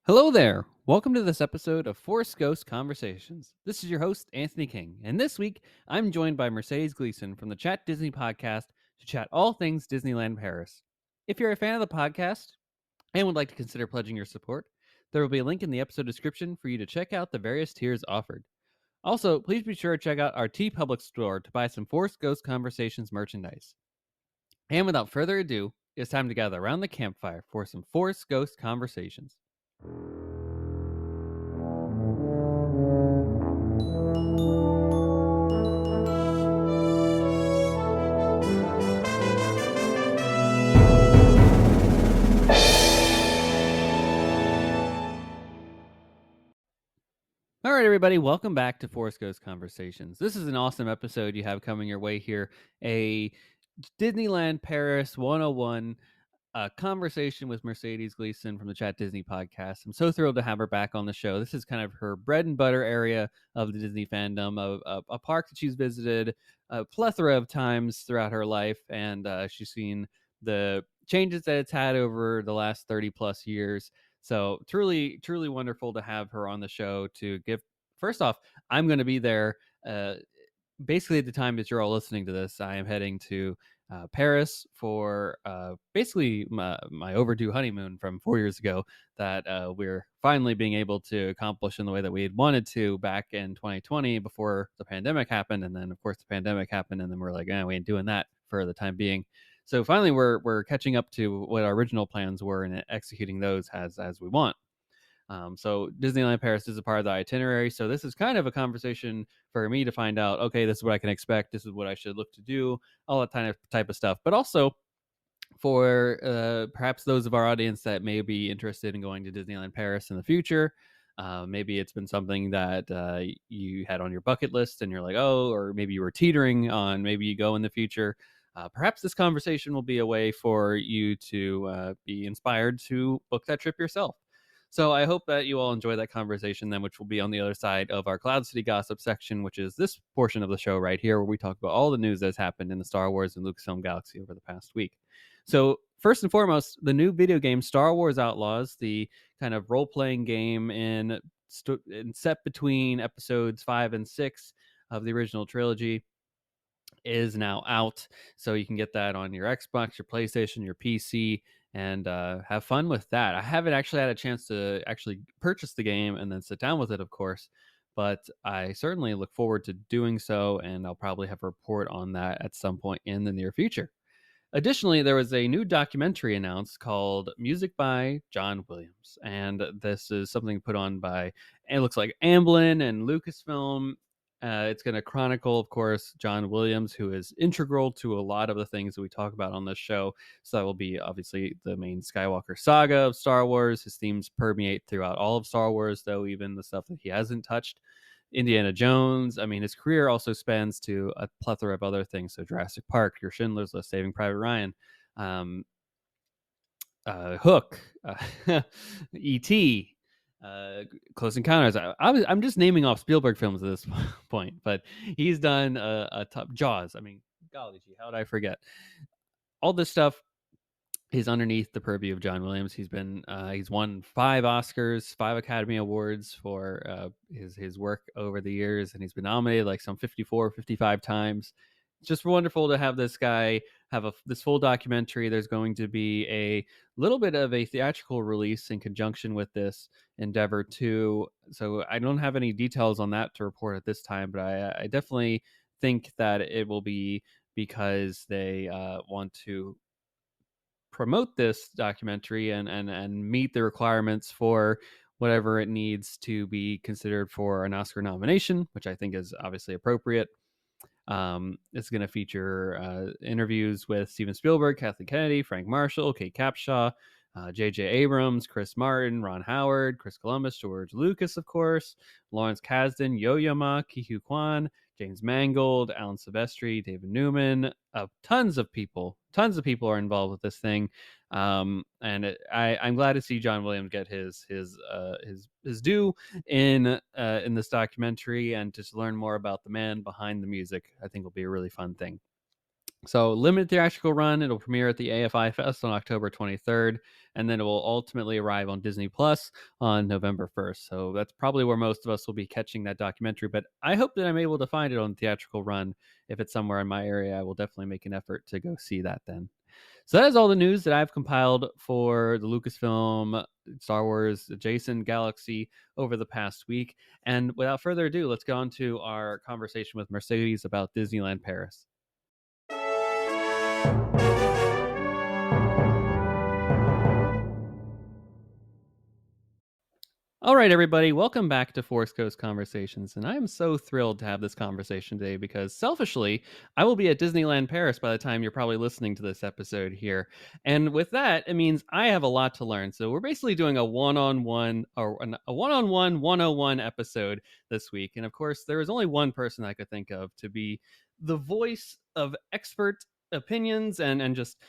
Hello there. Welcome to this episode of Force Ghost Conversations. This is your host, Anthony King, and this week I'm joined by Mercedes Gleeson from the Chat Disney podcast to chat all things Disneyland Paris. If you're a fan of the podcast and would like to consider pledging your support, there will be a link in the episode description for you to check out the various tiers offered. Also, please be sure to check out our TeePublic store to buy some Force Ghost Conversations merchandise. And without further ado, it's time to gather around the campfire for some Force Ghost Conversations. All right, everybody, welcome back to Force Ghost Conversations. This is an awesome episode you have coming your way here. A Disneyland Paris 101 conversation with Mercedes Gleeson from the Chat Disney podcast. I'm so thrilled to have her back on the show. This is kind of her bread and butter area of the Disney fandom, a park that she's visited a plethora of times throughout her life, and she's seen the changes that it's had over the last 30 plus years. So truly, truly wonderful to have her on the show to give. First off, I'm going to be there. Basically, at the time that you're all listening to this, I am heading to Paris for basically my overdue honeymoon from 4 years ago that we're finally being able to accomplish in the way that we had wanted to back in 2020 before the pandemic happened. And then, of course, the pandemic happened, and then we're like, we ain't doing that for the time being. So finally, we're catching up to what our original plans were and executing those as we want. So Disneyland Paris is a part of the itinerary. So this is kind of a conversation for me to find out, okay, this is what I can expect. This is what I should look to do, all that kind of type of stuff. But also for perhaps those of our audience that may be interested in going to Disneyland Paris in the future. Maybe it's been something that you had on your bucket list and you're like, oh, or maybe you were teetering on maybe you go in the future. Perhaps this conversation will be a way for you to be inspired to book that trip yourself. So I hope that you all enjoy that conversation then, which will be on the other side of our Cloud City Gossip section, which is this portion of the show right here, where we talk about all the news that's happened in the Star Wars and Lucasfilm galaxy over the past week. So first and foremost, the new video game Star Wars Outlaws, the kind of role-playing game in set between episodes 5 and 6 of the original trilogy, is now out. So you can get that on your Xbox, your PlayStation, your PC, and have fun with that. I haven't actually had a chance to actually purchase the game and then sit down with it, of course, but I certainly look forward to doing so, and I'll probably have a report on that at some point in the near future. Additionally, there was a new documentary announced called Music by John Williams. And this is something put on by, it looks like Amblin and Lucasfilm. It's going to chronicle, of course, John Williams, who is integral to a lot of the things that we talk about on this show. So that will be obviously the main Skywalker saga of Star Wars. His themes permeate throughout all of Star Wars, though, even the stuff that he hasn't touched. Indiana Jones. I mean, his career also spans to a plethora of other things. So Jurassic Park, Your Schindler's List, Saving Private Ryan, Hook, E.T., Close Encounters. I'm just naming off Spielberg films at this point, but he's done a top Jaws. I mean, golly gee, how did I forget? All this stuff is underneath the purview of John Williams. He's won 5 Oscars, 5 Academy Awards for his work over the years, and he's been nominated like some 54, 55 times. It's just wonderful to have this guy have this full documentary. There's going to be a little bit of a theatrical release in conjunction with this endeavor too. So I don't have any details on that to report at this time, but I definitely think that it will be because they want to promote this documentary and meet the requirements for whatever it needs to be considered for an Oscar nomination, which I think is obviously appropriate. It's going to feature interviews with Steven Spielberg, Kathleen Kennedy, Frank Marshall, Kate Capshaw, J.J. Abrams, Chris Martin, Ron Howard, Chris Columbus, George Lucas, of course, Lawrence Kasdan, Yo-Yo Ma, Ki-Hu Kwan, James Mangold, Alan Silvestri, David Newman. Tons of people are involved with this thing, and I'm glad to see John Williams get his due in this documentary, and just learn more about the man behind the music. I think will be a really fun thing. So limited theatrical run. It'll premiere at the AFI Fest on October 23rd, and then it will ultimately arrive on Disney Plus on November 1st. So that's probably where most of us will be catching that documentary. But I hope that I'm able to find it on theatrical run. If it's somewhere in my area, I will definitely make an effort to go see that then. So that is all the news that I've compiled for the Lucasfilm Star Wars adjacent galaxy over the past week. And without further ado, let's go on to our conversation with Mercedes about Disneyland Paris. All right, everybody, welcome back to Force Coast Conversations. And I am so thrilled to have this conversation today because selfishly, I will be at Disneyland Paris by the time you're probably listening to this episode here. And with that, it means I have a lot to learn. So we're basically doing a one-on-one or a one-on-one 101 episode this week. And of course, there is only one person I could think of to be the voice of expert opinions and just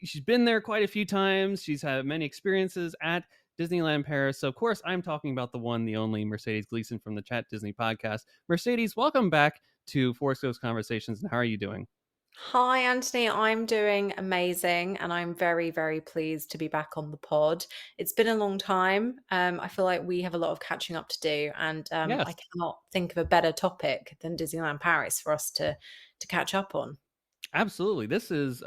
she's been there quite a few times. She's had many experiences at Disneyland Paris. So, of course, I'm talking about the one, the only Mercedes Gleeson from the Chat Disney podcast. Mercedes, welcome back to Force Ghost Conversations. And how are you doing? Hi, Anthony. I'm doing amazing, and I'm very, very pleased to be back on the pod. It's been a long time. I feel like we have a lot of catching up to do, and I Yes. cannot think of a better topic than Disneyland Paris for us to catch up on. Absolutely. This is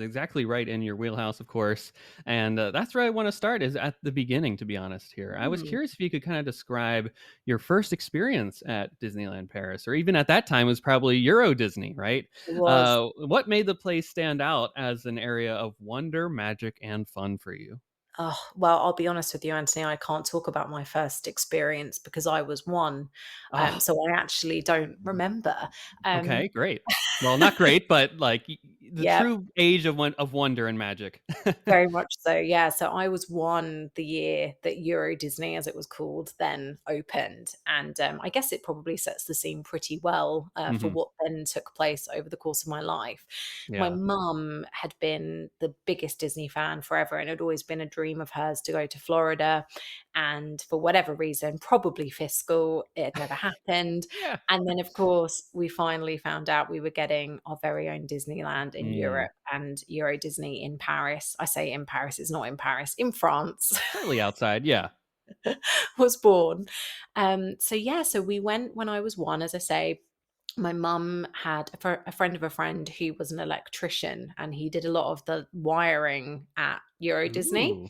exactly right in your wheelhouse, of course, and that's where I want to start. Is at the beginning, to be honest. Here, I was Hmm, curious if you could kind of describe your first experience at Disneyland Paris, or even at that time was probably Euro Disney, right? it was. What made the place stand out as an area of wonder, magic, and fun for you? Oh, well, I'll be honest with you, Anthony. I can't talk about my first experience because I was one, Oh, so I actually don't remember. Um, okay, great. Well, not great, but like the yeah, true age of wonder and magic. Very much so, yeah. So I was 1 the year that Euro Disney, as it was called then, opened, and, I guess it probably sets the scene pretty well, for Hmm. what then took place over the course of my life. My Yeah. mum had been the biggest Disney fan forever, and it had always been a dream of hers to go to Florida, and for whatever reason, probably fiscal, it had never happened, Yeah. and then, of course, we finally found out we were getting our very own Disneyland in Mm, Europe and Euro Disney in Paris. I say in Paris, it's not in Paris, in France, slightly outside. Yeah. was born. So yeah, so we went when I was 1, as I say. My mum had a friend of a friend who was an electrician, and he did a lot of the wiring at Euro Disney. Ooh.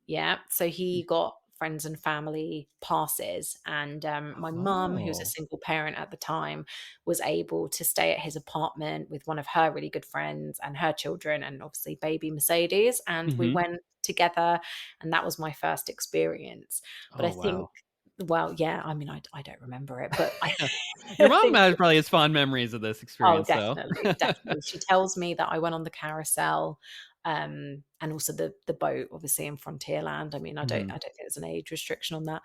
Yeah, so he got friends and family passes, and, my mum, who was a Oh. single parent at the time, was able to stay at his apartment with one of her really good friends and her children and obviously baby Mercedes, and we Hmm. went together, and that was my first experience. But I Oh think wow. well, yeah, I mean, I don't remember it, but I Your I mom think has probably has fond memories of this oh, experience, though. definitely, definitely. She tells me that I went on the carousel, and also the boat, obviously in Frontierland. I mean, Hmm. I don't think there's an age restriction on that.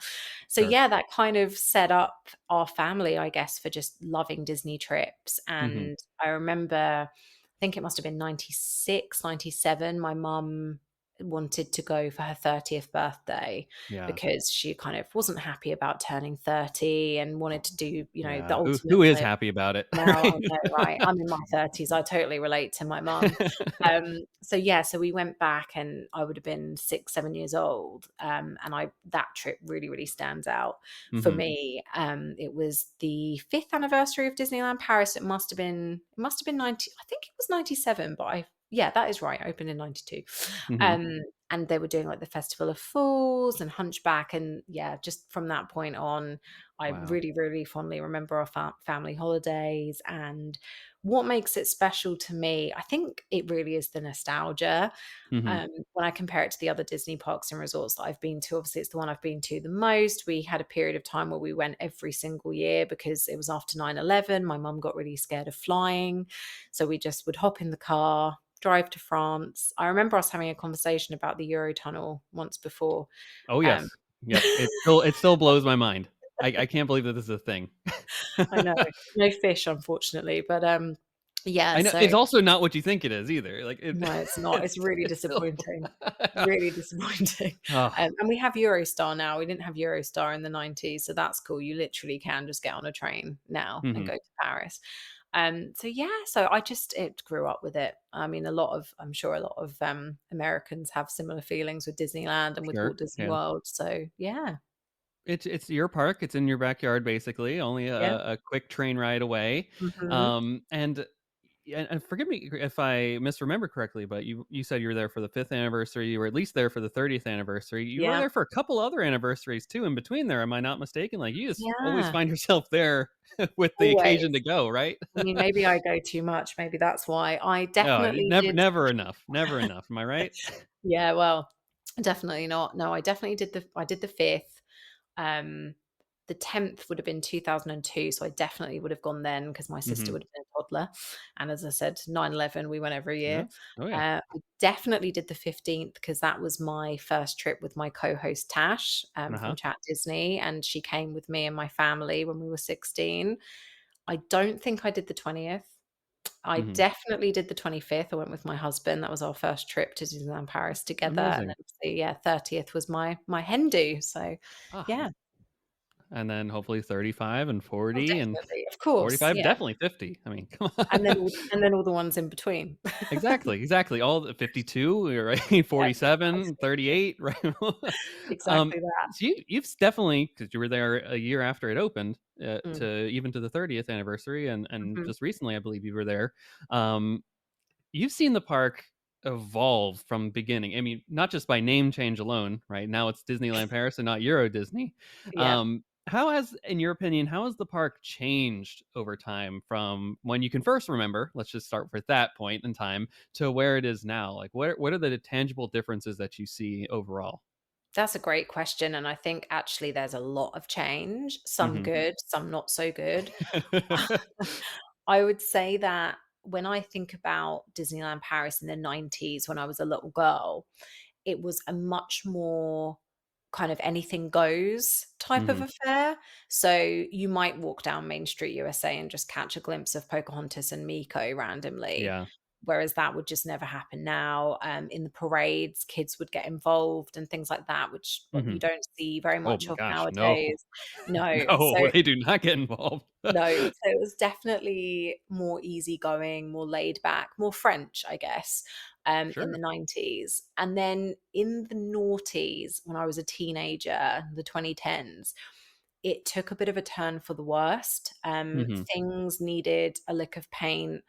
So Sure. yeah, that kind of set up our family, I guess, for just loving Disney trips. Hmm. And I remember, I think it must have been 96, 97. My mum wanted to go for her 30th birthday Yeah. because she kind of wasn't happy about turning 30 and wanted to do, the Yeah. ultimate Who is kind of happy about it, now, I right? know, right? I'm in my 30s, I totally relate to my mum. So yeah, so we went back and I would have been 6, 7 years old, and I that trip really, really stands out for Hmm. me. It was the 5th anniversary of Disneyland Paris. It must have been 90, I think it was 97, but I yeah, that is right, opened in 92. Hmm. Um, and they were doing, like, the Festival of Fools and Hunchback, and yeah, just from that point on, I Wow. really, really fondly remember our family holidays. And what makes it special to me, I think it really is the nostalgia. Hmm. When I compare it to the other Disney parks and resorts that I've been to, obviously it's the one I've been to the most. We had a period of time where we went every single year because it was after 9/11. My mum got really scared of flying. So we just would hop in the car, drive to France. I remember us having a conversation about the Eurotunnel once before. Oh Um, yes. Yep. It still blows my mind. I can't believe that this is a thing. I know. No fish, unfortunately, but, yeah, I know so it's also not what you think it is either. Like it, no, it's not. It's really it's still. disappointing. Really disappointing. Oh. And we have Eurostar now. We didn't have Eurostar in the 90s, so that's cool. You literally can just get on a train now and Hmm. go to Paris. So yeah, so I just it grew up with it. I mean, I'm sure a lot of Americans have similar feelings with Disneyland and with Walt Sure. Disney Yeah. World. So yeah, It's your park, it's in your backyard basically, only yeah. a quick train ride away, Hmm. and yeah, and forgive me if I misremember correctly, but you said you were there for the 5th anniversary, you were at least there for the 30th anniversary, you were Yeah, there for a couple other anniversaries too in between there, am I not mistaken? Like, you just always yeah. find yourself there with the Always. occasion to go, right? I mean, maybe I go too much. Maybe that's why. I No, definitely did. never enough, am I right? Yeah, well, definitely not. No, I definitely did the 5th. Um, the 10th would have been 2002, so I definitely would have gone then because my sister Mhm. would have been a toddler, and as I said, 9/11, we went every year. Yes. Oh, yeah. I definitely did the 15th because that was my first trip with my co-host Tash, Uh-huh. from Chat Disney, and she came with me and my family when we were 16. I don't think I did the 20th. I Mhm. definitely did the 25th. I went with my husband. That was our first trip to Disneyland Paris together, and then Amazing. obviously, yeah, 30th was my hen do. So, Ah, yeah. and then hopefully 35 and Oh, 40 and definitely, of course, 45, yeah, definitely 50. I mean, come and then on. all the ones in between. Exactly, exactly. All the 52, right? Yeah, 47, absolutely. 38, right? Exactly that. So you've definitely, because you were there a year after it opened, Mm, to even to the 30th anniversary, and mhm. just recently, I believe you were there. Um, You've seen the park evolve from beginning. I mean, not just by name change alone, right? Now it's Disneyland Paris and not Euro Disney. Yeah. How has, in your opinion, how has the park changed over time from when you can first remember? Let's just start with that point in time to where it is now. Like, what are the tangible differences that you see overall? That's a great question, and I think actually there's a lot of change, some Hmm. good, some not so good. I would say that when I think about Disneyland Paris in the 90s when I was a little girl, it was a much more kind of anything goes type of Hmm. affair. So you might walk down Main Street USA and just catch a glimpse of Pocahontas and Miko randomly. Yeah. Whereas that would just never happen now. In the parades, kids would get involved and things like that, which Hmm. you don't see very Oh much my of gosh, no, nowadays. No. no, So they do not get involved. no, so it was definitely more easygoing, more laid back, more French, I guess, in the Sure. 90s. And then in the noughties, when I was a teenager, the 2010s, it took a bit of a turn for the worst. Hmm. Things needed a lick of paint.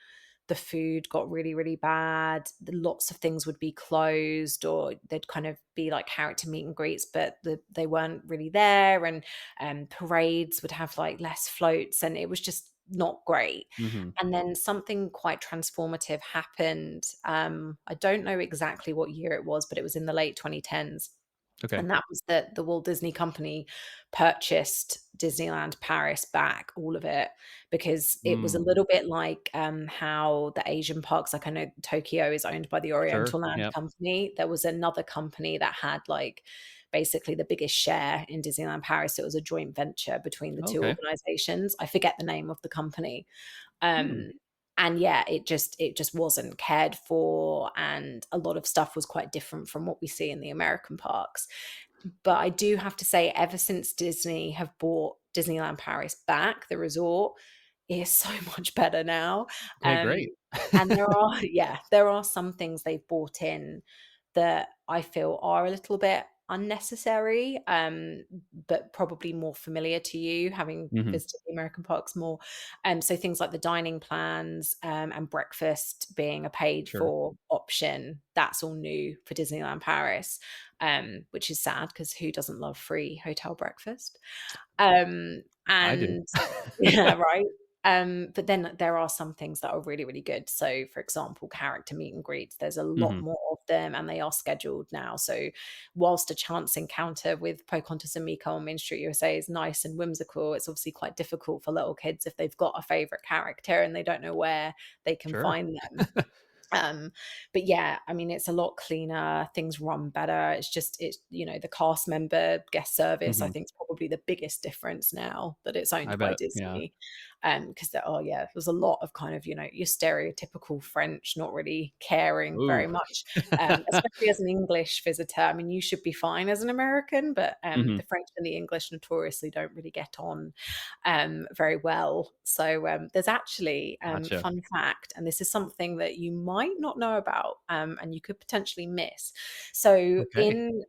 The food got really, really bad. Lots of things would be closed, or they'd kind of be like character meet and greets, but they weren't really there. And parades would have like less floats, and it was just not great. Hmm. And then something quite transformative happened. I don't know exactly what year it was, but it was in the late 2010s, Okay. and that was that the Walt Disney Company purchased Disneyland Paris back, all of it, because it was a Mm, little bit like, how the Asian parks, like I know Tokyo is owned by the sure. Oriental Land Yep. Company. There was another company that had, like, basically the biggest share in Disneyland Paris. It was a joint venture between the 2 Okay. organizations. I forget the name of the company. Hmm. Um, and yeah, it just wasn't cared for, and a lot of stuff was quite different from what we see in the American parks. But I do have to say, ever since Disney have bought Disneyland Paris back, the resort is so much better now. Okay, Um, great. and there are yeah, there are some things they've bought in that I feel are a little bit unnecessary, but probably more familiar to you, having Mhm. visited the American parks more. So things like the dining plans, and breakfast being a paid Sure. for option, that's all new for Disneyland Paris, which is sad because who doesn't love free hotel breakfast? I do. And yeah, right. But then there are some things that are really, really good. So, for example, character meet and greets, there's a lot Mhm. more of them and they are scheduled now. So, whilst a chance encounter with Pocahontas and Miko on Main Street USA is nice and whimsical, it's obviously quite difficult for little kids if they've got a favorite character and they don't know where they can Sure. find them. Um, but yeah, I mean, it's a lot cleaner, things run better. It's the cast member guest service, I Mhm. think is probably the biggest difference now that it's owned I by bet. Yeah. Disney. because there's a lot of kind of, your stereotypical French not really caring Ooh. very much, especially as an English visitor. I mean, you should be fine as an American, but, the Mhm. French and the English notoriously don't really get on, very well. So, there's actually, Gotcha. fun fact, and this is something that you might not know about, and you could potentially miss. So Okay. in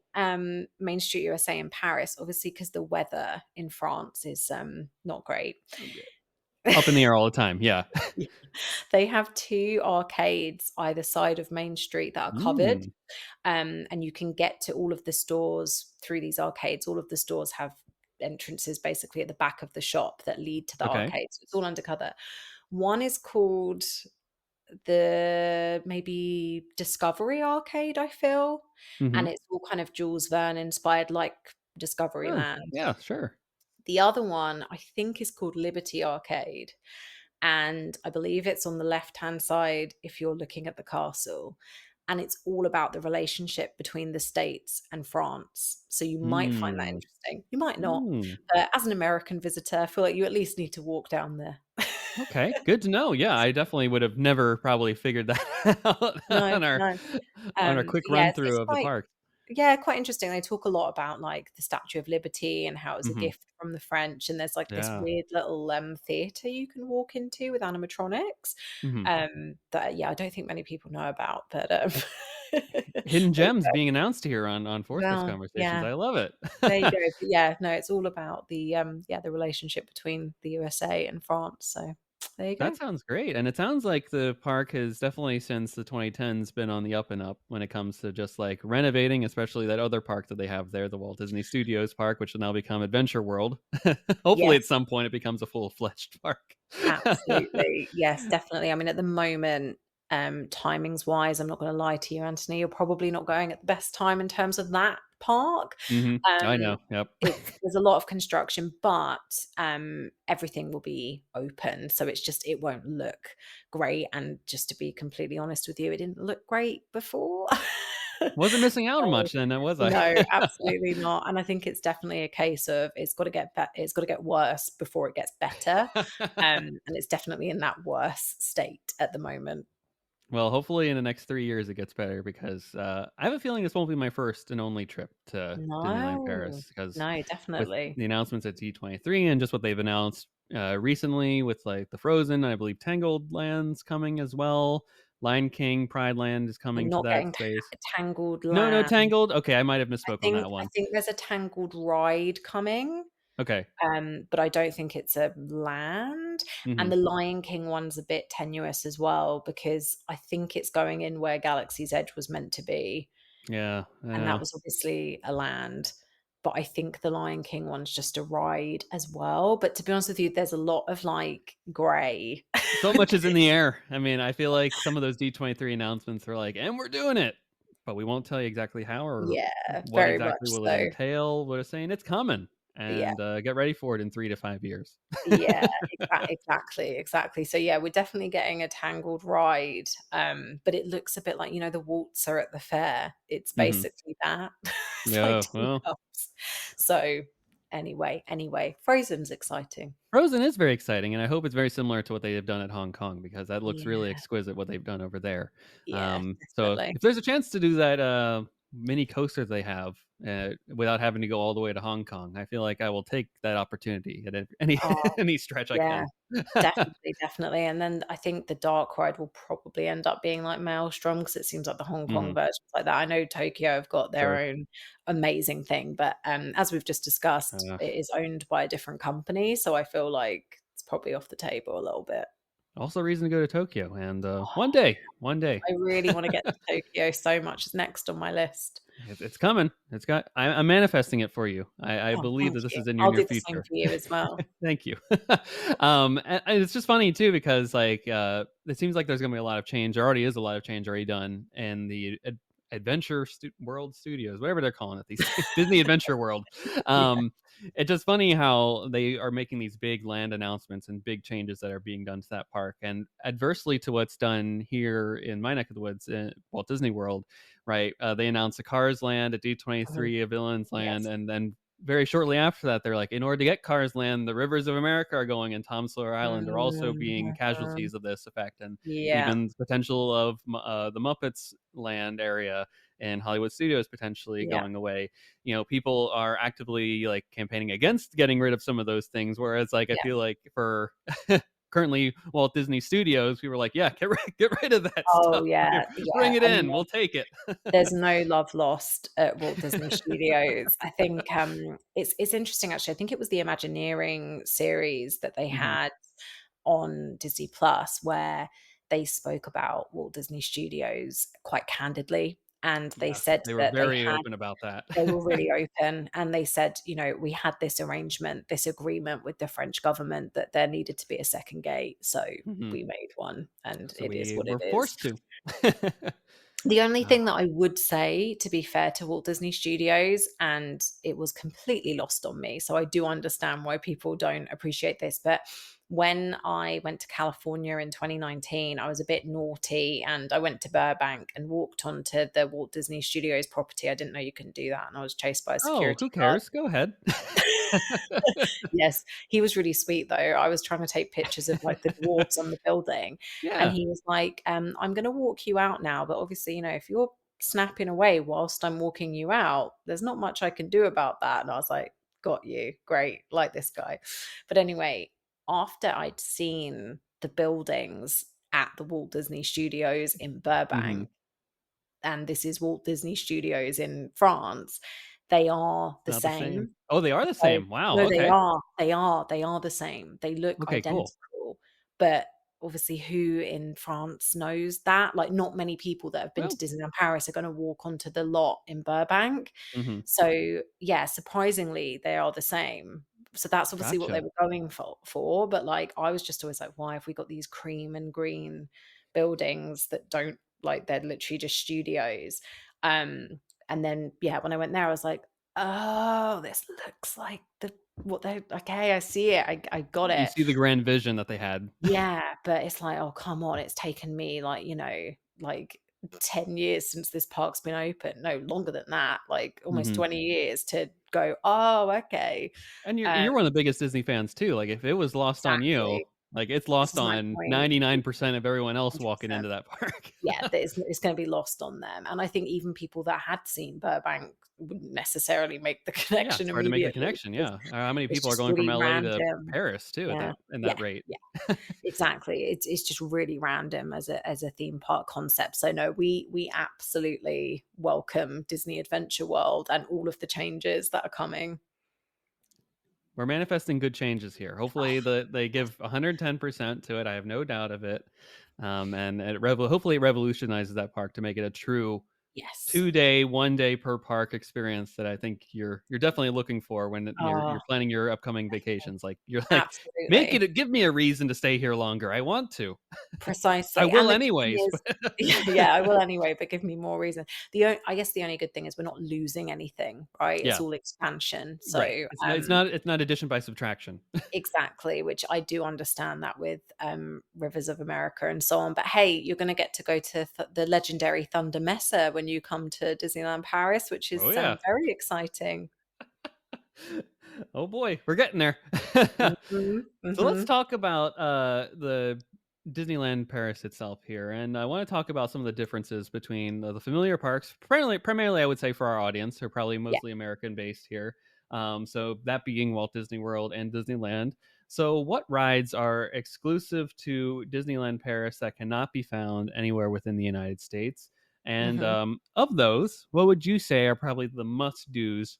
Main Street USA in Paris, obviously, because the weather in France is not great. Up in the air all the time, yeah. Yeah. They have two arcades either side of Main Street that are covered, Mm, and you can get to all of the stores through these arcades. All of the stores have entrances basically at the back of the shop that lead to the okay. arcades. It's all undercover. One is called the maybe Discovery Arcade, I feel, and Mhm. it's all kind of Jules Verne inspired like Oh, Discoveryland. yeah, sure. The other one I think is called Liberty Arcade, and I believe it's on the left-hand side if you're looking at the castle, and it's all about the relationship between the States and France. So you might find that Mm, interesting. You might not, mm. but as an American visitor, I feel like you at least need to walk down there. Okay, good to know. Yeah, I definitely would have never probably figured that out No, no. on our quick Yeah, run it's through of the quite park. yeah, quite interesting. They talk a lot about, like, the Statue of Liberty and how it was a Mhm. gift from the French, and there's, like, this Yeah. weird little, theater you can walk into with animatronics, Mhm. that, yeah, I don't think many people know about, but, Hidden there you gems go. being announced here on Fourth Coast Well, Conversations. yeah, I love it. there you go. But, yeah, no, it's all about the relationship between the USA and France, so there you That go. sounds great, and it sounds like the park has definitely since the 2010s been on the up and up when it comes to just, like, renovating, especially that other park that they have there, the Walt Disney Studios Park, which will now become Adventure World. Hopefully, at Yes. some point, it becomes a full-fledged park. Absolutely. Yes, definitely. I mean, at the moment, timings wise, I'm not gonna lie to you, Anthony, you're probably not going at the best time in terms of that park. Mhm. I Um, know, yep. there's a lot of construction, but, everything will be open, so it's just it won't look great, and just to be completely honest with you, it didn't look great before. Wasn't missing out on So much then, was I? no, absolutely not, and I think it's definitely a case of it's gotta get worse before it gets better, and it's definitely in that worse state at the moment. Well, hopefully in the next 3 years it gets better because, I have a feeling this won't be my first and only trip to Disneyland No. Paris. Because No, with definitely. the announcements at D23 and just what they've announced, recently with, like, the Frozen, I believe Tangled Land's coming as well. Lion King Pride Land is We're coming to not that getting space. Tangled No, no Land. Tangled? Okay, I might have I misspoke on think that I one. think there's a Tangled ride coming, Okay. but I don't think it's a land, and Mhm. the Lion King one's a bit tenuous as well because I think it's going in where Galaxy's Edge was meant to be, Yeah, and that yeah. was obviously a land, but I think the Lion King one's just a ride as well, but to be honest with you, there's a lot of, like, gray. So much is in the air. I mean, I feel like some of those D23 announcements were like, "And we're doing it," but we won't tell you exactly how or Yeah, what very much exactly will it so. entail. We're just saying it's coming, Yeah. and, get ready for it in 3 to 5 years. Yeah, exactly, exactly. So, yeah, we're definitely getting a Tangled ride, but it looks a bit like, the waltzer at the fair. It's Mhm. basically that. It's like Yeah, well, teacups. So, anyway, Frozen's exciting. Frozen is very exciting, and I hope it's very similar to what they have done at Hong Kong because that looks really Yeah, exquisite what they've done over there. yeah, So definitely. if there's a chance to do that, mini coaster they have, without having to go all the way to Hong Kong, I feel like I will take that opportunity at any Oh, any stretch I yeah. can. Definitely, definitely, and then I think the dark ride will probably end up being like Maelstrom because it seems like the Hong Kong Mhm, version's like that. I know Tokyo have got their sure. own amazing thing, but, as we've just discussed, Uh, it is owned by a different company, so I feel like it's probably off the table a little bit. Also a reason to go to Tokyo, and, one Oh, day, one day. I really wanna get to Tokyo so much, it's next on my list. It's coming. I'm manifesting it for you. I Oh, believe thank that this you. is in your I'll near do the same future. for you as well. Thank you. And it's just funny too because like it seems like there's gonna be a lot of change. There already is a lot of change already done in the World Studios, whatever they're calling it these days, Disney Adventure World. Yeah, Um, it's just funny how they are making these big land announcements and big changes that are being done to that park, and adversely to what's done here in my neck of the woods, Walt Disney World, right? They announced a Cars Land, a mhm, D23, a Villains Land, yes. and then very shortly after that, they're like, in order to get Cars Land, the rivers of America are going, and Tom Sawyer Island are also being Mhm. casualties of this effect, and Yeah, even the potential of the Muppets Land area and Hollywood Studios potentially yeah. going away. People are actively like campaigning against getting rid of some of those things, whereas like I feel Yes. like for currently Walt Disney Studios, we were like, yeah, get rid of that Oh, stuff. yeah, yeah. Bring it I mean, in. We'll take it. there's no love lost at Walt Disney Studios. I think, it's interesting actually. I think it was the Imagineering series that they Mhm. had on Disney Plus where they spoke about Walt Disney Studios quite candidly, and they Yes, said they were that very open about that. they were really open, and they said, "We had this arrangement, this agreement with the French government that there needed to be a second gate, so Mhm. we made one, and So it is we what it were is." forced to. The only Ah, thing that I would say, to be fair to Walt Disney Studios, and it was completely lost on me, so I do understand why people don't appreciate this, but when I went to California in 2019, I was a bit naughty and I went to Burbank and walked onto the Walt Disney Studios property. I didn't know you can do that, and I was chased by a oh, security who guard. cares? Go ahead. Yes, he was really sweet though. I was trying to take pictures of, like, the dwarfs on the building, and Yeah. he was like, "I'm gonna walk you out now, but obviously, if you're snapping away whilst I'm walking you out, there's not much I can do about that." And I was like, "Got you. Great. Like this guy." But anyway, after I'd seen the buildings at the Walt Disney Studios in Mhm. Burbank, and this is Walt Disney Studios in France, they are the Not the same. same. Oh, they are the So same. Wow, no, okay. they are the same. They look Okay, cool. identical, but obviously who in France knows that? Like, not many people that have been to Well, Disneyland Paris are gonna walk onto the lot in Burbank. mhm, So, yeah, surprisingly, they are the same. So that's obviously what they gotcha. were going for, but, like, I was just always like, "Why have we got these cream and green buildings that don't, like, they're literally just studios?" And then, yeah, when I went there, I was like, "Oh, this looks like what they okay, I see it. I got You it." see the grand vision that they had. Yeah, but it's like, "Oh, come on, it's taken me, like, like 10 years since this park's been open." No, longer than that, like almost Mhm. 20 years to go, "Oh, okay." And you're Um, you're one of the biggest Disney fans too, like, if it was lost on you, exactly. like, it's This lost is my on point. 99% of everyone else walking 100%. into that park. Yeah, that it's gonna be lost on them, and I think even people that had seen Burbank wouldn't necessarily make the Yeah, connection it's hard to make the immediately connection, because yeah. How many it's people are just going from really LA to random. Paris too at Yeah, that in yeah, that rate? yeah, exactly. It's just really random as a theme park concept. So no, we absolutely welcome Disney Adventure World and all of the changes that are coming. We're manifesting good changes here. Hopefully, Oh, they yes, give 110% to it. I have no doubt of it. And hopefully it revolutionizes that park to make it a true yes. 2-day, 1-day per park experience that I think you're definitely looking for when you're Oh, planning your upcoming vacations. Like you're like, absolutely. give me a reason to stay here longer. I want to. I Precisely, and will the good thing anyways. is yeah, I will anyway, but give me more reason. I guess the only good thing is we're not losing anything, right? It's Yeah, all expansion. right. So, It's not addition by subtraction. exactly, which I do understand that with, Rivers of America and so on, but hey, you're gonna get to go to the legendary Thunder Mesa when you come to Disneyland Paris, which Oh is, yeah. very exciting. Oh boy, we're getting there. Mhm, So let's mhm. talk about the Disneyland Paris itself here, and I want to talk about some of the differences between the familiar parks. Primarily, I would say for our audience, who are probably Yeah, mostly American based here. So that being Walt Disney World and Disneyland. So, what rides are exclusive to Disneyland Paris that cannot be found anywhere within the United States? And mhm. of those, what would you say are probably the must dos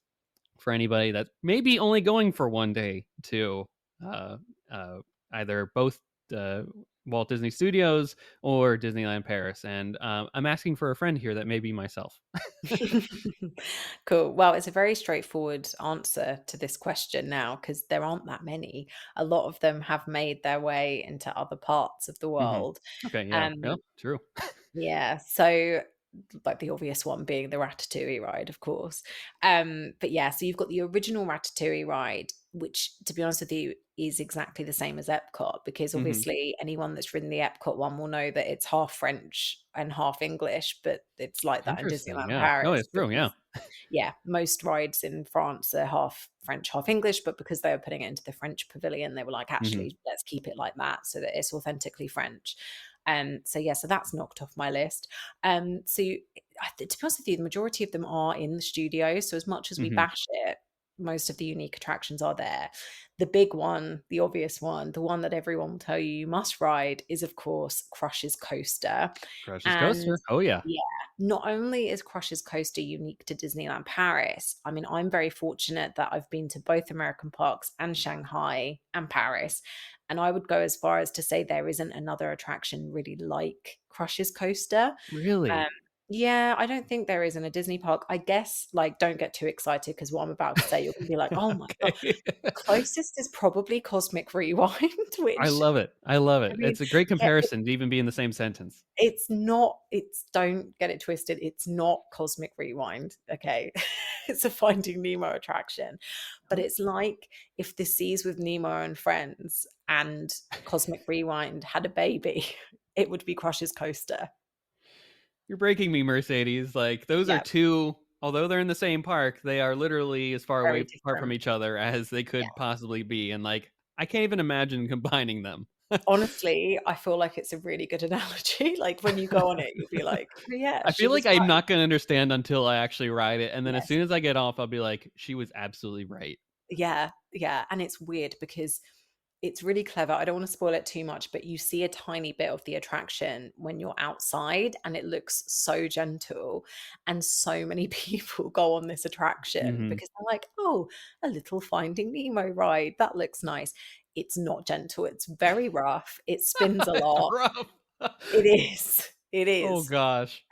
for anybody that's maybe only going for 1 day to uh, uh, either both uh, Walt Disney Studios or Disneyland Paris. And I'm asking for a friend here that may be myself. Cool. Well, it's a very straightforward answer to this question now because there aren't that many. A lot of them have made their way into other parts of the Hmm. world. Okay, yeah, yeah, Um, true. yeah, so, like, the obvious one being the Ratatouille ride, of course. But yeah, so you've got the original Ratatouille ride, which, to be honest with you, is exactly the same as Epcot because Hmm. obviously anyone that's ridden the Epcot one will know that it's half French and half English, but it's like that in Interesting. Disneyland Yeah. No, Paris it's true. because Yeah. Yeah, most rides in France are half French, half English, but because they were putting it into the French pavilion, they were like, Mhm, actually, let's keep it like that so that it's authentically French. So yeah, so that's knocked off my list. To be honest with you, the majority of them are in the studio. So as much as we mhm. bash it, most of the unique attractions are there. The big one, the obvious one, the one that everyone will tell you must ride is, of course, Crush's Coaster. Crush's And Coaster. Oh, yeah. yeah, not only is Crush's Coaster unique to Disneyland Paris, I mean, I'm very fortunate that I've been to both American parks and Shanghai and Paris. And I would go as far as to say there isn't another attraction really like Crush's Coaster. Um, Really? yeah, I don't think there is in a Disney park. I guess, like, don't get too excited because what I'm about to say, you're gonna be like, "Oh my god." Okay. Closest is probably Cosmic Rewind, I which, love it. I love I it. mean, It's a great yeah, comparison to even be in the same sentence. it's not, it's, don't get it twisted, it's not Cosmic Rewind, okay? It's a Finding Nemo attraction, but Oh, it's like if The Seas with Nemo and Friends and Cosmic Rewind had a baby, it would be Crush's Coaster. you're breaking me, Mercedes. Like, those are Yeah, 2, although they're in the same park, they are literally as far very away apart from different. each other as they Yeah. could possibly be, and, like, I can't even imagine combining them. Honestly, I feel like it's a really good analogy, like, when you go on it, you'll be like, "Oh, yeah, I she feel was like I'm right." not gonna understand until I actually ride it, and then as Yes. soon as I get off, I'll be like, "She was absolutely right." Yeah, yeah, and it's weird because it's really clever. I don't wanna spoil it too much, but you see a tiny bit of the attraction when you're outside, and it looks so gentle, and so many people go on this attraction Mhm. because they're like, "Oh, a little Finding Nemo ride, that looks nice." It's not gentle, it's very rough, it spins a It's lot. rough. It is, it Oh is. gosh.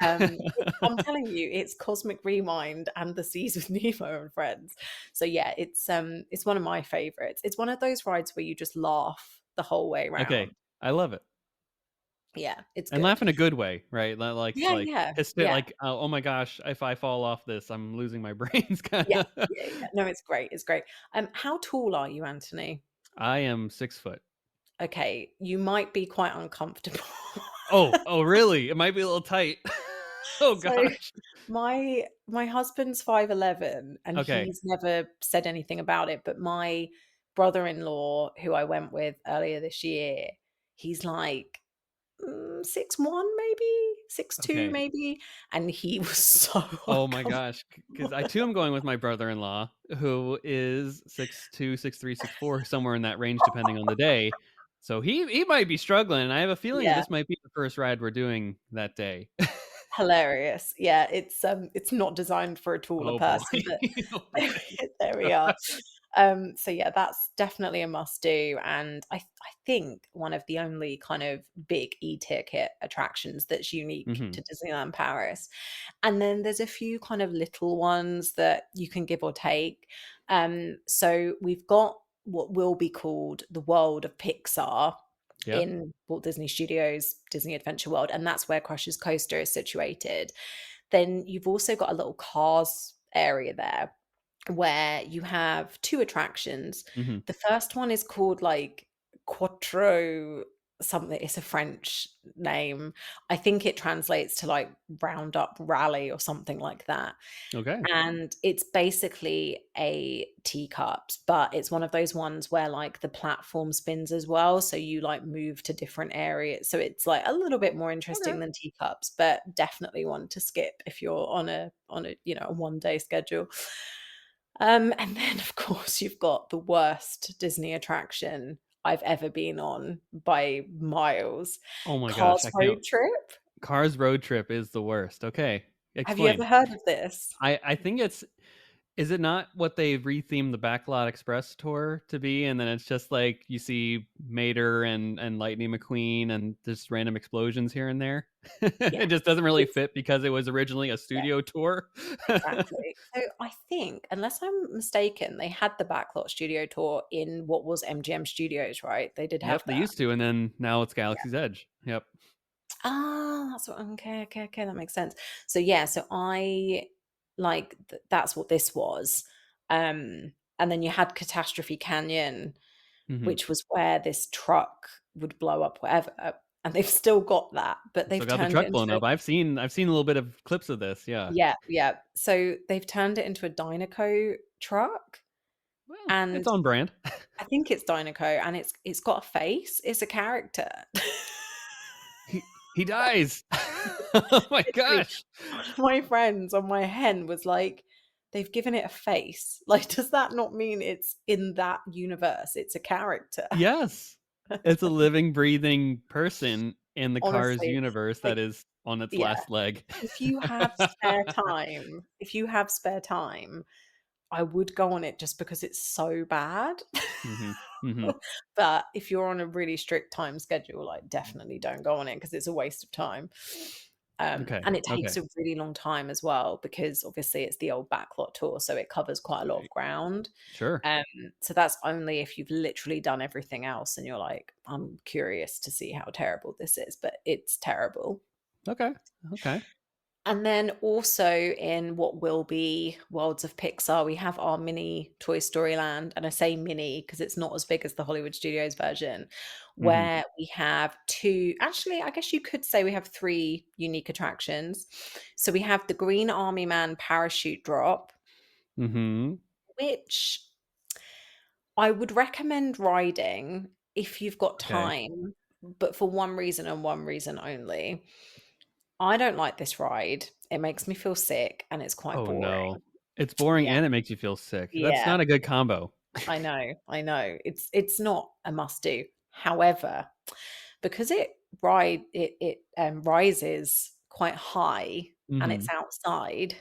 I'm telling you, it's Cosmic Rewind and The Seas with Nemo and Friends. So yeah, it's one of my favorites. It's one of those rides where you just laugh the whole way Okay, round. I love it. Yeah, it's And good. laugh in a good way, right? Yeah, yeah, yeah, like, "Oh my gosh, if I fall off this, I'm losing my brains," yeah, kinda. yeah, yeah. No, it's great, it's great. How tall are you, Anthony? I am 6 foot. Okay, you might be quite uncomfortable. Oh, really? It might be a little tight. Oh So, gosh. my husband's 5'11", and Okay, he's never said anything about it, but my brother-in-law, who I went with earlier this year, he's like, 6'1", maybe, 6'2", okay. maybe, and he was so Oh my gosh, because uncomfortable. I too am going with my brother-in-law, who is 6'2", 6'3", 6'4", somewhere in that range depending on the day. So he might be struggling, and I have a feeling Yeah, this might be the first ride we're doing that day. hilarious. Yeah, it's not designed for a taller Oh boy. person, but Oh boy. there we are. So yeah, that's definitely a must do, and I think one of the only kind of big e-ticket attractions that's unique Mhm. to Disneyland Paris. And then there's a few kind of little ones that you can give or take. So we've got what will be called the world of Pixar Yep. in Walt Disney Studios, Disney Adventure World, and that's where Crush's Coaster is situated. Then you've also got a little Cars area there where you have 2 attractions. Mhm. The first one is called, like, Quattro something, it's a French name. I think it translates to, like, Roundup Rally or something like that, Okay. and it's basically a teacups, but it's one of those ones where, like, the platform spins as well, so you, like, move to different areas, so it's, like, a little bit more Okay. interesting than teacups, but definitely one to skip if you're on a, a one-day schedule. And then, of course, you've got the worst Disney attraction I've ever been on by miles, Oh my gosh, Cars I Road can't. Trip. Cars Road Trip is the worst. Okay. Have you Explain. ever heard of this? I think it's is it not what they've rethemed the Backlot Express tour to be, and then it's just like you see Mater and Lightning McQueen and just random explosions here and there? Yeah. It just doesn't really It's fit because it was originally a yeah. studio tour? Exactly. So I think, unless I'm mistaken, they had the Backlot Studio Tour in what was MGM Studios, right? They did have Yep, they that. used to, and then now it's Yeah. Galaxy's Edge. Yep. Ah, that's what, okay, okay, okay, that makes sense. So yeah, so I like that's what this was. And then you had Catastrophe Canyon, Mhm. which was where this truck would blow up whatever. and they've still got that, but Still they've got the turned it truck blown into up. I've seen a little bit of clips of this, yeah. yeah, yeah. So they've turned it into a Dynaco truck, Well, and it's on brand. I think it's Dynaco, and it's got a face. It's a character. He dies. Oh my Literally, gosh. one of my friends on my hen was like, "They've given it a face. Like, does that not mean it's in that universe? It's a character." Yes. It's a living, breathing person in the Cars Honestly, universe like, that is on its yeah, last leg. if you have spare time, I would go on it just because it's so bad. Mhm, mhm. But if you're on a really strict time schedule, like, definitely don't go on it because it's a waste of time. Okay, And it takes okay. a really long time as well because obviously it's the old backlot tour, so it covers quite a lot of Right. ground. Sure. Um, so that's only if you've literally done everything else and you're like, "I'm curious to see how terrible this is," but it's terrible. Okay, okay. And then also in what will be Worlds of Pixar, we have our mini Toy Story Land, and I say mini because it's not as big as the Hollywood Studios version, Mhm, where we have 2 actually, I guess you could say we have 3 unique attractions. So we have the Green Army Man parachute drop, mhm. which I would recommend riding if you've got Okay. time, but for one reason and one reason only. I don't like this ride. It makes me feel sick and it's quite Oh, no. boring. It's boring Yeah, and it makes you feel sick. That's yeah, not a good combo. I know, I know. It's not a must do. However, because it rises quite high and it's Mhm. outside,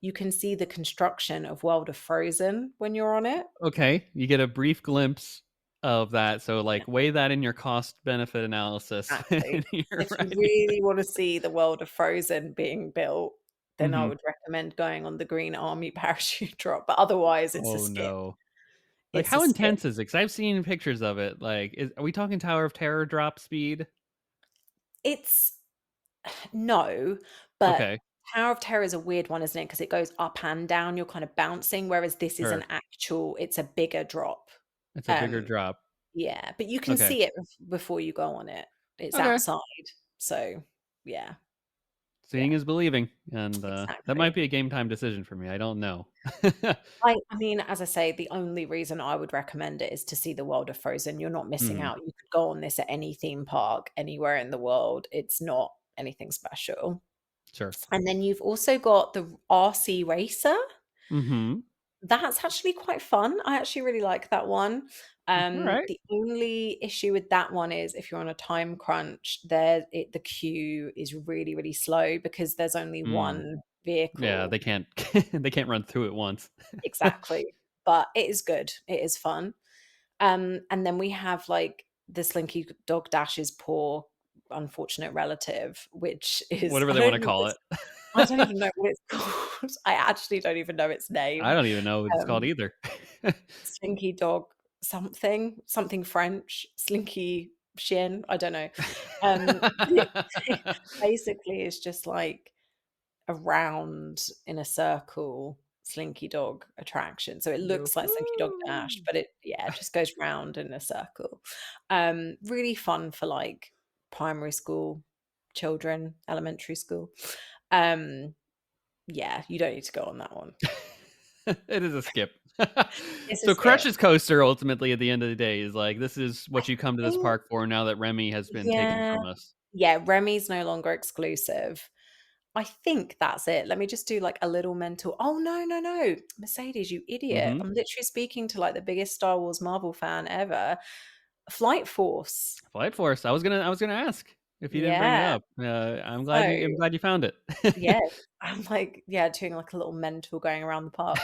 you can see the construction of World of Frozen when you're on it. Okay, you get a brief glimpse of that, so, Yeah, like, weigh that in your cost benefit analysis exactly. when you're If you writing. really wanna see the World of Frozen being built, then I Mhm. would recommend going on the Green Army parachute drop, but otherwise it's a Oh, skip. no. Like, It's a how skip. intense is it? Because 'Cause I've seen pictures of it, like, are we talking Tower of Terror drop speed? It's no, but Okay, Tower of Terror is a weird one, isn't it? Because it goes up and down, you're kind of bouncing, whereas this is an sure. actual it's a bigger drop. It's a bigger Um, drop. yeah, but you can Okay. see it before you go on it. It's Okay. outside, so yeah, Seeing yeah, is believing, and, that might exactly. be a game time decision for me, I don't know. I mean, as I say, the only reason I would recommend it is to see the world of Frozen. You're not missing Mhm. out. You could go on this at any theme park anywhere in the world. It's not anything special. Sure. And then you've also got the RC Racer. Mhm. That's actually quite fun. I actually really like that one. Alright. The only issue with that one is if you're on a time crunch, the queue is really, really slow because there's only Mm. one Yeah, vehicle. they can't they can't run through it once. Exactly. But it is good. It is fun. And then we have like the Slinky Dog Dash's poor unfortunate relative, which is Whatever they wanna call it. I don't even know what it's called. I actually don't even know its I name. don't even know what it's called Um either. Slinky dog something, something French, slinky shin, I don't know. It basically is just like around in a circle slinky dog attraction. So it looks like Slinky Dog Dash, Yoo-hoo. but it just goes round in a circle. Really fun for like primary school children, elementary school. Um, yeah, you don't need to go on that one. It is a skip. It's a So skip. Crush's Coaster ultimately at the end of the day is like, this is I what you come to this think park for now that Remy has been taken yeah. from us. Yeah, Remy's no longer exclusive. I think that's it. Let me just do like a little mental oh, no, no, no. Mercedes, you idiot. Mhm. I'm literally speaking to like the biggest Star Wars Marvel fan ever. Flight Force. Flight Force. I was gonna ask if you didn't bring it Yeah. up. I'm glad So you found it. yes, I'm like, yeah, doing like a little mental going around the park.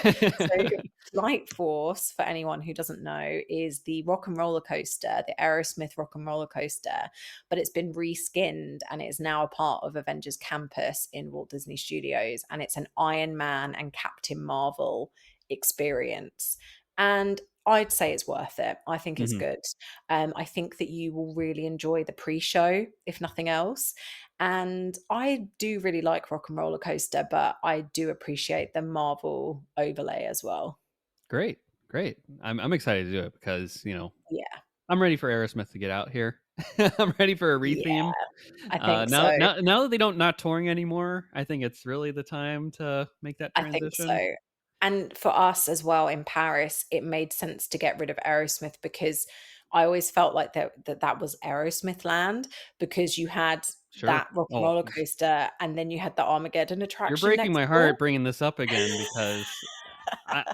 So Flight Force, for anyone who doesn't know, is the rock and roller coaster, the Aerosmith rock and roller coaster, but it's been reskinned and it is now a part of Avengers Campus in Walt Disney Studios. And it's an Iron Man and Captain Marvel experience. And I'd say it's worth it. I think it's Mhm. good. I think that you will really enjoy the pre-show, if nothing else. And I do really like Rock and Roller Coaster, but I do appreciate the Marvel overlay as well. Great, great. I'm excited to do it because, Yeah. I'm ready for Aerosmith to get out here. I'm ready for a Yeah, retheme. I think so. Now that they don't not touring anymore, I think it's really the time to make that I think transition. so. And for us as well in Paris, it made sense to get rid of Aerosmith because I always felt like that was Aerosmith land because you had Sure. that Rock and Oh, Roller Coaster, and then you had the Armageddon you're attraction breaking next my door. heart bringing this up again because I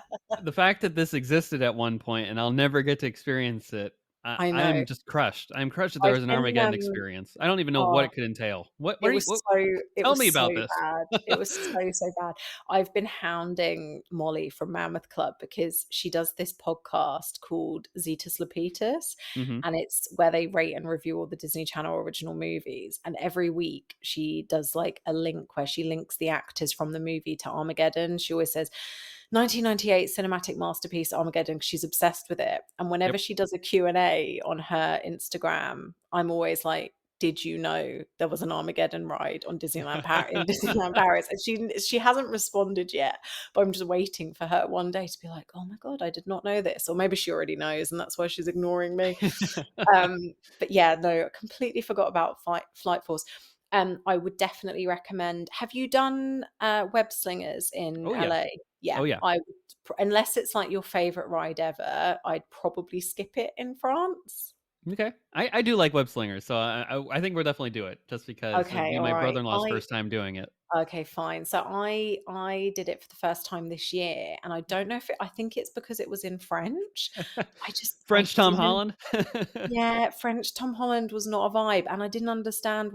the fact that this existed at one point and I'll never get to experience it, I I know. am just crushed. I'm crushed that there I've was an been, Armageddon experience. I don't even know what oh it could entail. What It are you was what so it tell was me so about this. bad. It was so, so bad. I've been hounding Molly from Mammoth Club because she does this podcast called Zetus Lapetus, Mhm. and it's where they rate and review all the Disney Channel original movies, and every week she does, like, a link where she links the actors from the movie to Armageddon. She always says, "1998 cinematic masterpiece, Armageddon," 'cause she's obsessed with it, and whenever Yep. she does a Q&A on her Instagram, I'm always like, did you know there was an Armageddon ride on Disneyland Paris in Disneyland Paris? And she hasn't responded yet, but I'm just waiting for her one day to be like, "Oh my god, I did not know this." Or maybe she already knows and that's why she's ignoring me. Um, but yeah, no, I completely forgot about Flight Force. I would definitely recommend, have you done, Web Slingers in Oh, yeah. LA? Yeah, Oh, yeah. I would unless it's, like, your favorite ride ever, I'd probably skip it in France. Okay. I do like web slingers, so I think we'll definitely do it just because it'd Okay, be my alright. brother-in-law's first time doing it. Okay, fine. So I did it for the first time this year, and I don't know if I think it's because it was in French. I French Tom didn't. Holland? Yeah, French Tom Holland was not a vibe, and I didn't understand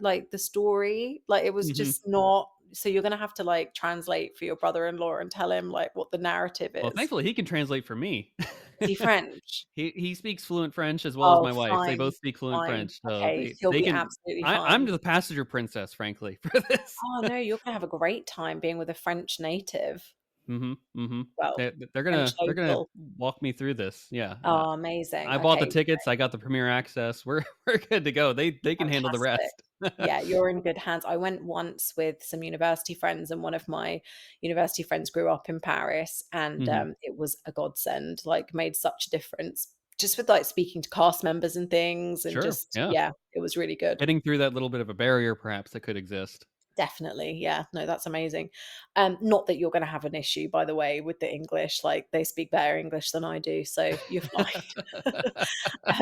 like, the story. Like, it was Mhm. just not, so you're gonna have to, like, translate for your brother-in-law and tell him, like, what the narrative Well, is. thankfully, he can translate for me. Is he French? He speaks fluent French as well as Oh, my wife. They fine, both speak fluent fine. French, so Okay, he'll they be can absolutely I'm fine. the passenger princess, frankly, for this. Oh, no, you're gonna have a great time being with a French native. Mhm, mhm. Well, French They're gonna local. walk me through this, yeah, Oh, amazing. I bought the Okay, tickets, I got the premier access, we're good to go. They can handle the fantastic. rest. Yeah, you're in good hands. I went once with some university friends, and one of my university friends grew up in Paris, and, Mhm. it was a godsend, like, made such a difference just with, like, speaking to cast members and things, and Sure, just yeah. yeah, it was really good. Getting through that little bit of a barrier perhaps that could exist. Definitely, yeah. No, that's amazing. Not that you're gonna have an issue, by the way, with the English, like, they speak better English than I do, so you're fine.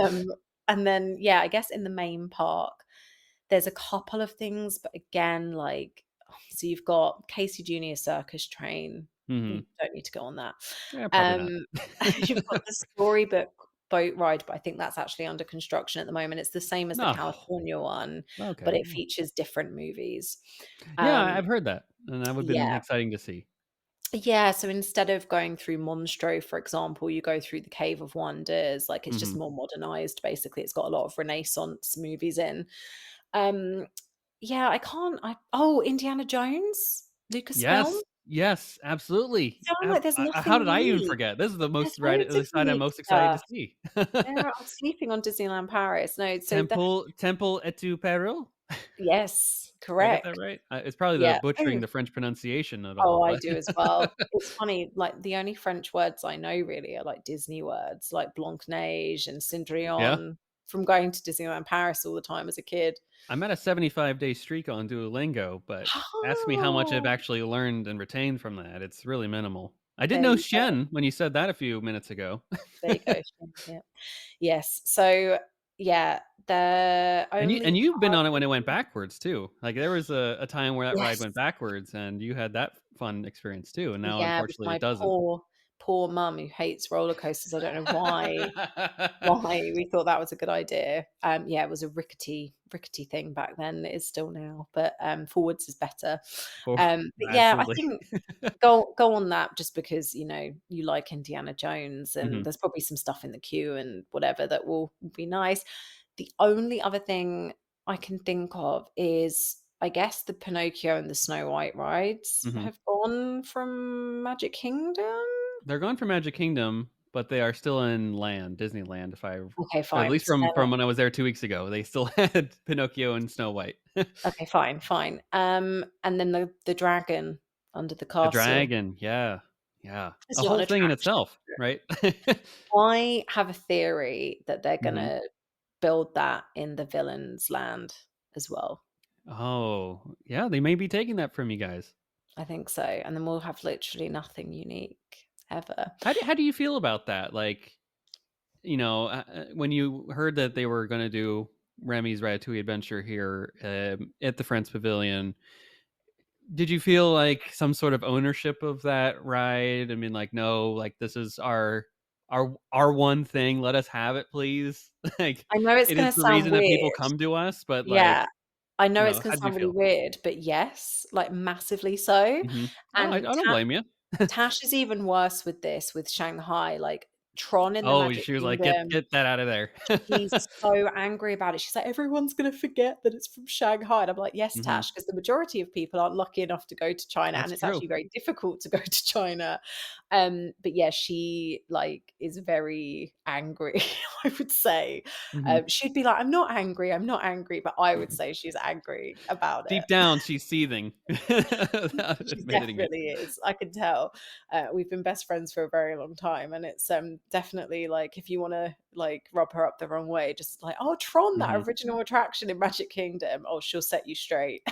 Um, and then, yeah, I guess in the main park, there's a couple of things, but again, like, so you've got Casey Junior Circus Train. Mhm. You don't need to go on that. Yeah, probably not. Um, you've got the Storybook boat ride, but I think that's actually under construction at the moment. It's the same as the No. California one, but Okay. it features different movies. Yeah, Um, I've heard that, and that would've been yeah. exciting to see. Yeah, so instead of going through Monstro, for example, you go through the Cave of Wonders, like, it's just Mhm. more modernized, basically. It's got a lot of Renaissance movies in. Um, yeah, I can't I oh, Indiana Jones? Lucasfilm? Yes, yes, absolutely. So I'm like, there's How nothing did I even unique. forget? This is the There's most loads of the side I'm unique most excited to stuff. see. Yeah, I'm sleeping on Disneyland Paris. No, so the Temple et tu Peril? yes, Did I get that correct. right? It's probably the Yeah. butchering Oh, the French pronunciation at all, oh, I but do as well. It's funny, like, the only French words I know really are, like, Disney words, like Blanc-Neige and yeah. Cendrillon from going to Disneyland Paris all the time as a kid. I'm at a 75-day streak on Duolingo, but ask me how much I've Oh, actually learned and retained from that. It's really minimal. I did there know you go. Shen when you said that a few minutes ago. There you go. Yeah. Yes. So, yeah, the And only you've been on it when it went other backwards too. Like there was a time where that ride yes. went backwards and you had that fun experience too, and now Yeah, with unfortunately it my doesn't. poor, poor mum who hates roller coasters. I don't know why we thought that was a good idea. Yeah, it was a rickety thing back then. It is still now, but, forwards is better. For But yeah, I absolutely. think go on that just because, you like Indiana Jones, and Mhm, there's probably some stuff in the queue and whatever that will be nice. The only other thing I can think of is, I guess, the Pinocchio and the Snow White rides mhm. have gone from Magic Kingdom? They're gone from Magic Kingdom, but they are still in Disneyland, if I Okay, at fine. least So they're from when I was there 2 weeks ago. They still had Pinocchio and Snow White. okay, fine, fine. And then the dragon under the The castle. dragon, yeah, yeah. It's A not an whole thing in attraction. itself, right? I have a theory that they're Mhm. gonna build that in the villain's land as well. Oh, yeah, they may be taking that from you guys. I think so, and then we'll have literally nothing unique ever. How do you feel about that? Like, when you heard that they were gonna do Remy's Ratatouille Adventure here, at the France Pavilion, did you feel like some sort of ownership of that ride? I mean, like, "No, like, this is our one thing, let us have it, please." Like, I know it's it is gonna the sound reason that people weird. come to us, but, Yeah, like, I know it's gonna how did you sound really feel? weird, but yes, like massively so, Mhm. Oh, I and don't blame you. Tash is even worse with this, with Shanghai, like, Tron in the Oh, Magic she was like, "Get Kingdom. get that out of there." She's so angry about it. She's like, "Everyone's gonna forget that it's from Shanghai." And I'm like, "Yes, Mhm. Tash, because the majority of people aren't lucky enough to go to China, and That's it's true. actually very difficult to go to China." But yeah, she, like, is very angry, I would say. Mhm. She'd be like, I'm not angry," but I would say she's angry about it. Deep down, she's seething without She admitting it. definitely is. I can tell. We've been best friends for a very long time, and it's definitely like if you want to like rub her up the wrong way, just like, oh, Tron, that Mhm. original attraction in Magic Kingdom. Oh, she'll set you straight.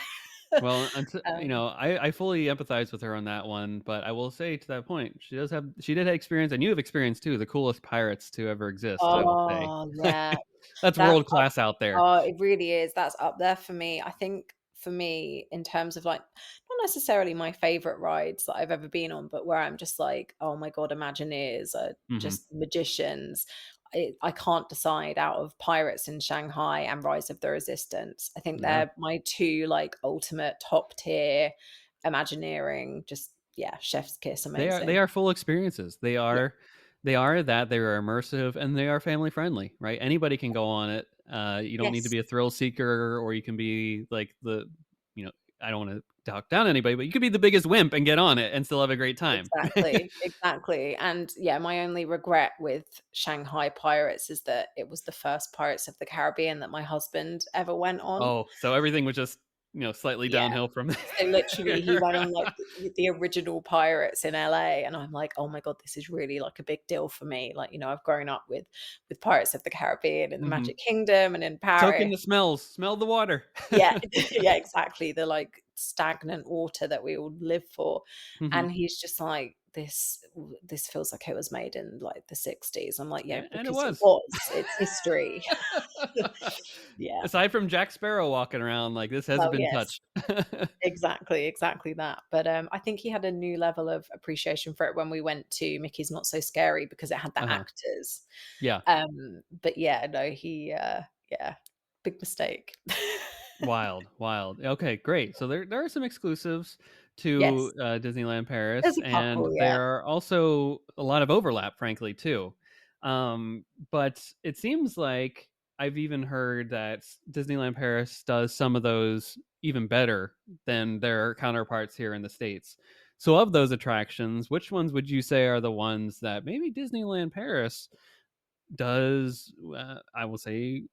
Well, um, I fully empathize with her on that one, but I will say to that point, she did have experience, and you have experience too, the coolest pirates to ever exist, I will say. oh yeah, That's that's world class out there. oh, it really is. That's up there for me. I think for me, in terms of like, not necessarily my favorite rides that I've ever been on, but where I'm just like, oh my God, Imagineers are Mhm. just magicians. I can't decide out of Pirates in Shanghai and Rise of the Resistance. I think Yeah. they're my two like ultimate top tier Imagineering. Just, yeah, chef's kiss, They amazing. are full experiences. They Yeah. are they are that, they are immersive, and they are family friendly, right? Anybody can go on it. You don't need to Yes. be a thrill seeker, or you can be like you know, I don't wanna talk down anybody, but you could be the biggest wimp and get on it and still have a great time. Exactly, exactly, and yeah, my only regret with Shanghai Pirates is that it was the first Pirates of the Caribbean that my husband ever went on. Oh, so everything was just, slightly Yeah, downhill from so literally he went there. on, like, the original Pirates in LA, and I'm like, "Oh my god, this is really, like, a big deal for me." Like, I've grown up with Pirates of the Caribbean in the Mhm. Magic Kingdom and in Soak in Paris. the smells, smell the water. Yeah, yeah, exactly, the, like, stagnant water that we all live for, Mhm. and he's just like, "This feels like it was made in, like, the '60s." I'm like, "Yeah, And it because it was. was, it's history." Yeah. Aside from Jack Sparrow walking around, like, this hasn't Well, been yes, touched. exactly, exactly that, but, I think he had a new level of appreciation for it when we went to Mickey's Not So Scary because it had the Uh-huh. actors, Yeah. but yeah, no, yeah, big mistake. Wild, wild. Okay, great. So there are some exclusives to, Yes, Disneyland there's Paris, a and couple, yeah. there are also a lot of overlap, frankly, too. But it seems like I've even heard that Disneyland Paris does some of those even better than their counterparts here in the States. So of those attractions, which ones would you say are the ones that maybe Disneyland Paris does, I will say,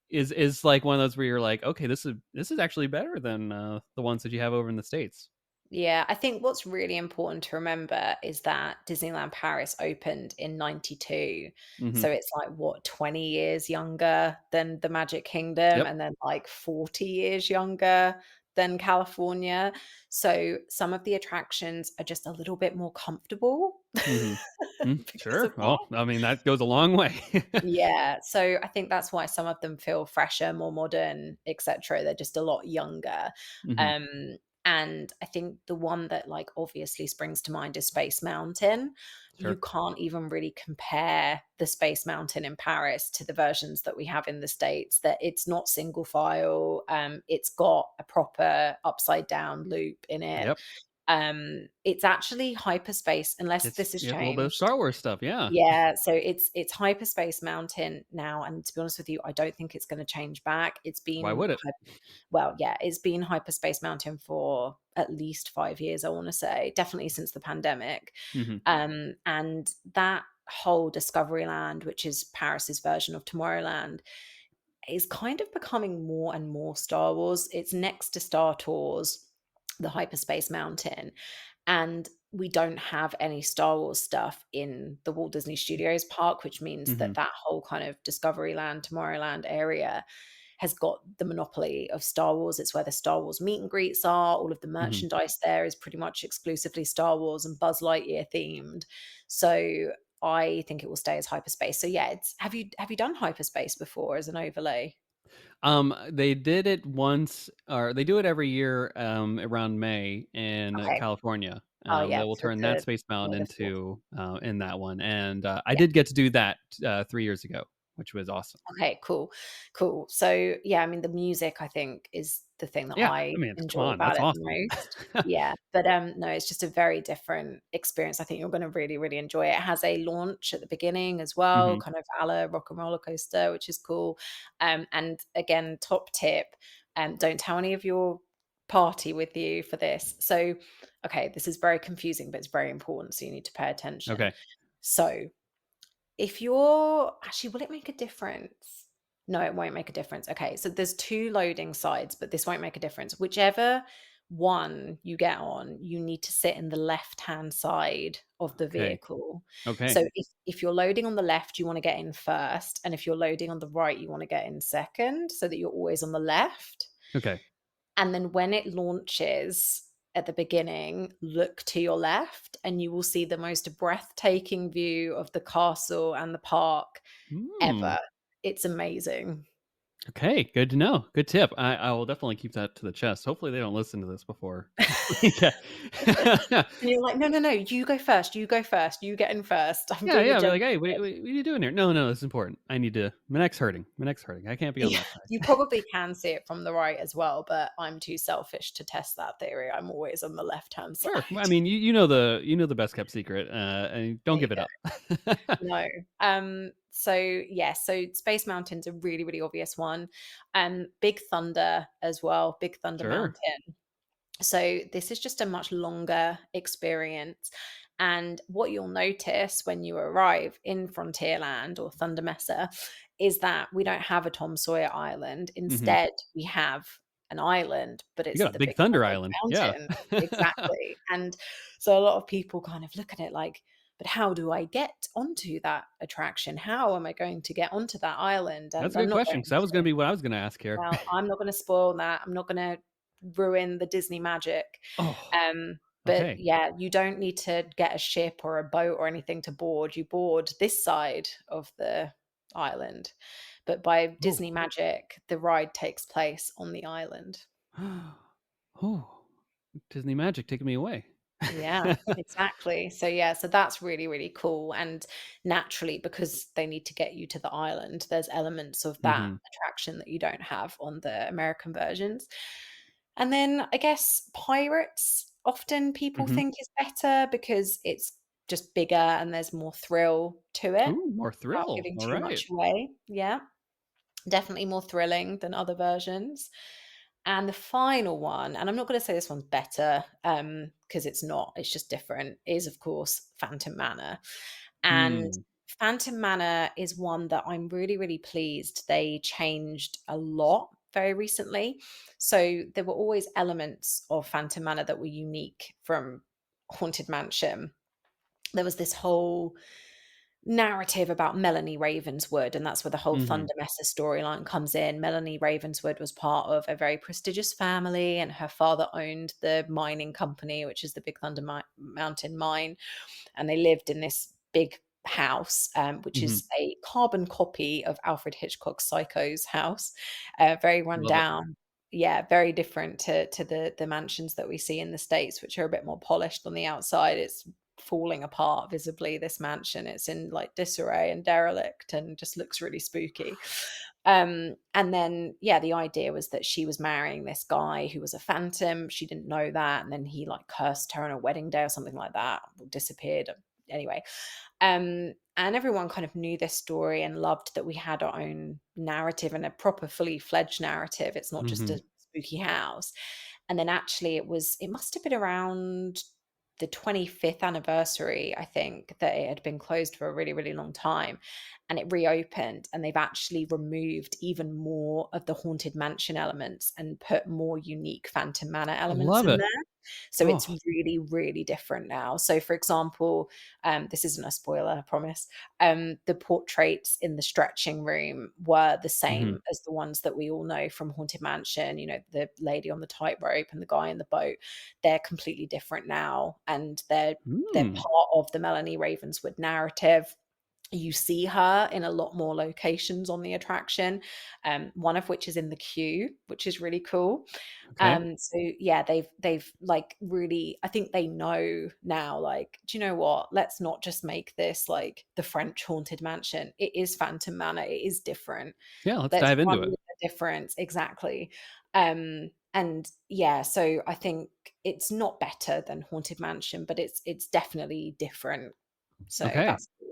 is like one of those where you're like, "Okay, this is actually better than, the ones that you have over in the States." Yeah, I think what's really important to remember is that Disneyland Paris opened in '92. Mhm. So it's like, what, 20 years younger than the Magic Kingdom Yep. and then like 40 years younger than California. So some of the attractions are just a little bit more comfortable Mhm. Mm, because of sure. that. Well, I mean, that goes a long way. Yeah, so I think that's why some of them feel fresher, more modern, etc. They're just a lot younger. Mhm. Um, and I think the one that like obviously springs to mind is Space Mountain. You Sure. can't even really compare the Space Mountain in Paris to the versions that we have in the States. That it's not single file. It's got a proper upside down loop in it. Yep. It's actually hyperspace, unless It's this has you have a little bit of changed. Star Wars stuff, yeah. Yeah, so it's Hyperspace Mountain now, and to be honest with you, I don't think it's gonna change back. Why would it? Well, yeah, it's been Hyperspace Mountain for at least 5 years, I wanna say, definitely since the pandemic. Mhm. And that whole Discoveryland, which is Paris's version of Tomorrowland, is kind of becoming more and more Star Wars. It's next to Star Tours, the Hyperspace Mountain, and we don't have any Star Wars stuff in the Walt Disney Studios park, which means that Mhm. that whole kind of Discoveryland, Tomorrowland area has got the monopoly of Star Wars. It's where the Star Wars meet and greets are. All of the Mhm. merchandise there is pretty much exclusively Star Wars and Buzz Lightyear themed. So I think it will stay as hyperspace. So yeah, it's have you done hyperspace before as an overlay? They did it once, or they do it every year, around May in, Okay. California. Oh They yeah, will for turn that the Space Mountain May the 4th. into, in that one, and, I Yeah. did get to do that, 3 years ago, which was awesome. Okay, cool, cool. So, yeah, I mean, the music, I think, is the thing that Yeah, I I mean, come enjoy on, about that's it the awesome. most. Yeah, but, no, it's just a very different experience. I think you're gonna really, really enjoy it. It has a launch at the beginning as well, Mhm. kind of a la Rock and Roller Coaster, which is cool. And again, top tip, don't tell any of your party with you for this. So, okay, this is very confusing, but it's very important, so you need to pay attention. Okay. So if you're actually, will it make a difference? No, it won't make a difference. Okay, so there's 2 loading sides, but this won't make a difference. Whichever one you get on, you need to sit in the left-hand side of the Okay. vehicle. Okay. So if you're loading on the left, you wanna get in first, and if you're loading on the right, you wanna get in second, so that you're always on the left. Okay. And then when it launches at the beginning, look to your left and you will see the most breathtaking view of the castle and the park Mm. ever. It's amazing. Okay, good to know. Good tip. I will definitely keep that to the chest. Hopefully, they don't listen to this before. Yeah. And you're like, "No, no, no, you go first, you go first, you get in first. I'm Yeah, doing a yeah, be gentle like, "Hey, shift." what are you doing here?" "No, no, this is important. I need to my neck's hurting. My neck's hurting. I can't be on Yeah, that side." you probably can see it from the right as well, but I'm too selfish to test that theory. I'm always on the left-hand side. Sure. Well, I mean, you know the best kept secret, and don't There you give it go. up. No. So yeah, so Space Mountain's a really, really obvious one. Big Thunder as well, Big Thunder Sure. Mountain. So this is just a much longer experience. And what you'll notice when you arrive in Frontierland or Thunder Mesa is that we don't have a Tom Sawyer Island. Mhm. Instead, we have an island, but You it's got a the Big Big Thunder Thunder Island. Yeah. Mountain. Exactly. And so a lot of people kind of look at it like, but how do I get onto that attraction? How am I going to get onto that island? That's And a I'm good not question, going 'cause that was gonna to. be what I was gonna ask here. Well, I'm not gonna spoil that. I'm not gonna ruin the Disney magic. Oh, But okay. yeah, you don't need to get a ship or a boat or anything to board. You board this side of the island. But by Oh. Disney magic, the ride takes place on the island. Oh, Disney magic taking me away. Yeah, exactly. So yeah, so that's really, really cool. And naturally, because they need to get you to the island, there's elements of that Mhm. attraction that you don't have on the American versions. And then I guess Pirates often people Mhm. think is better because it's just bigger and there's more thrill to it Ooh, more without thrill. giving too Alright. much away. Yeah. Definitely more thrilling than other versions. And the final one, and I'm not gonna say this one's better, because it's not, it's just different, is of course Phantom Manor. And Mm. Phantom Manor is one that I'm really, really pleased they changed a lot very recently. So there were always elements of Phantom Manor that were unique from Haunted Mansion. There was this whole narrative about Melanie Ravenswood, and that's where the whole Mhm. Thunder Mesa storyline comes in. Melanie Ravenswood was part of a very prestigious family, and her father owned the mining company, which is the Big Thunder Mountain Mine, and they lived in this big house, which Mhm. is a carbon copy of Alfred Hitchcock's Psycho's house, very run Love it. down. Yeah, very different to the mansions that we see in the States, which are a bit more polished on the outside. It's falling apart visibly, this mansion. It's in like disarray and derelict and just looks really spooky. And then yeah, the idea was that she was marrying this guy who was a phantom. She didn't know that, and then he like cursed her on a wedding day or something like that, disappeared. Anyway, and everyone kind of knew this story and loved that we had our own narrative and a proper fully fledged narrative. It's not just Mhm. a spooky house. And then actually it must have been around the 25th anniversary, I think, that it had been closed for a really, really long time, and it reopened, and they've actually removed even more of the Haunted Mansion elements and put more unique Phantom Manor I elements love in it. there. So Oh, it's really, really different now. So, for example, this isn't a spoiler, I promise. The portraits in the stretching room were the mhm. same as the ones that we all know from Haunted Mansion. You know, the lady on the tightrope and the guy in the boat. They're completely different now, and they're Mm, part of the Melanie Ravenswood narrative. You see her in a lot more locations on the attraction, one of which is in the queue, which is really cool. okay. So yeah, they've like really, I think they know now, like, do you know what? Let's not just make this like the French Haunted Mansion. It is Phantom Manor. It is different. Yeah, let's Let's dive into run it. with the difference. Exactly. And yeah, so I think it's not better than Haunted Mansion, but it's definitely different. So Okay. that's cool.